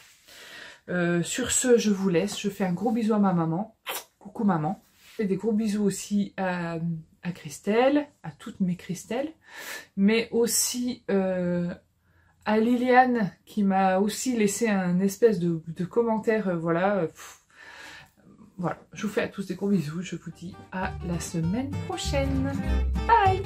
Sur ce, je vous laisse. Je fais un gros bisou à ma maman. Coucou maman. Et des gros bisous aussi à Christelle, à toutes mes Christelles, mais aussi à Liliane qui m'a aussi laissé un espèce de commentaire, voilà. Voilà, je vous fais à tous des gros bisous, je vous dis à la semaine prochaine. Bye!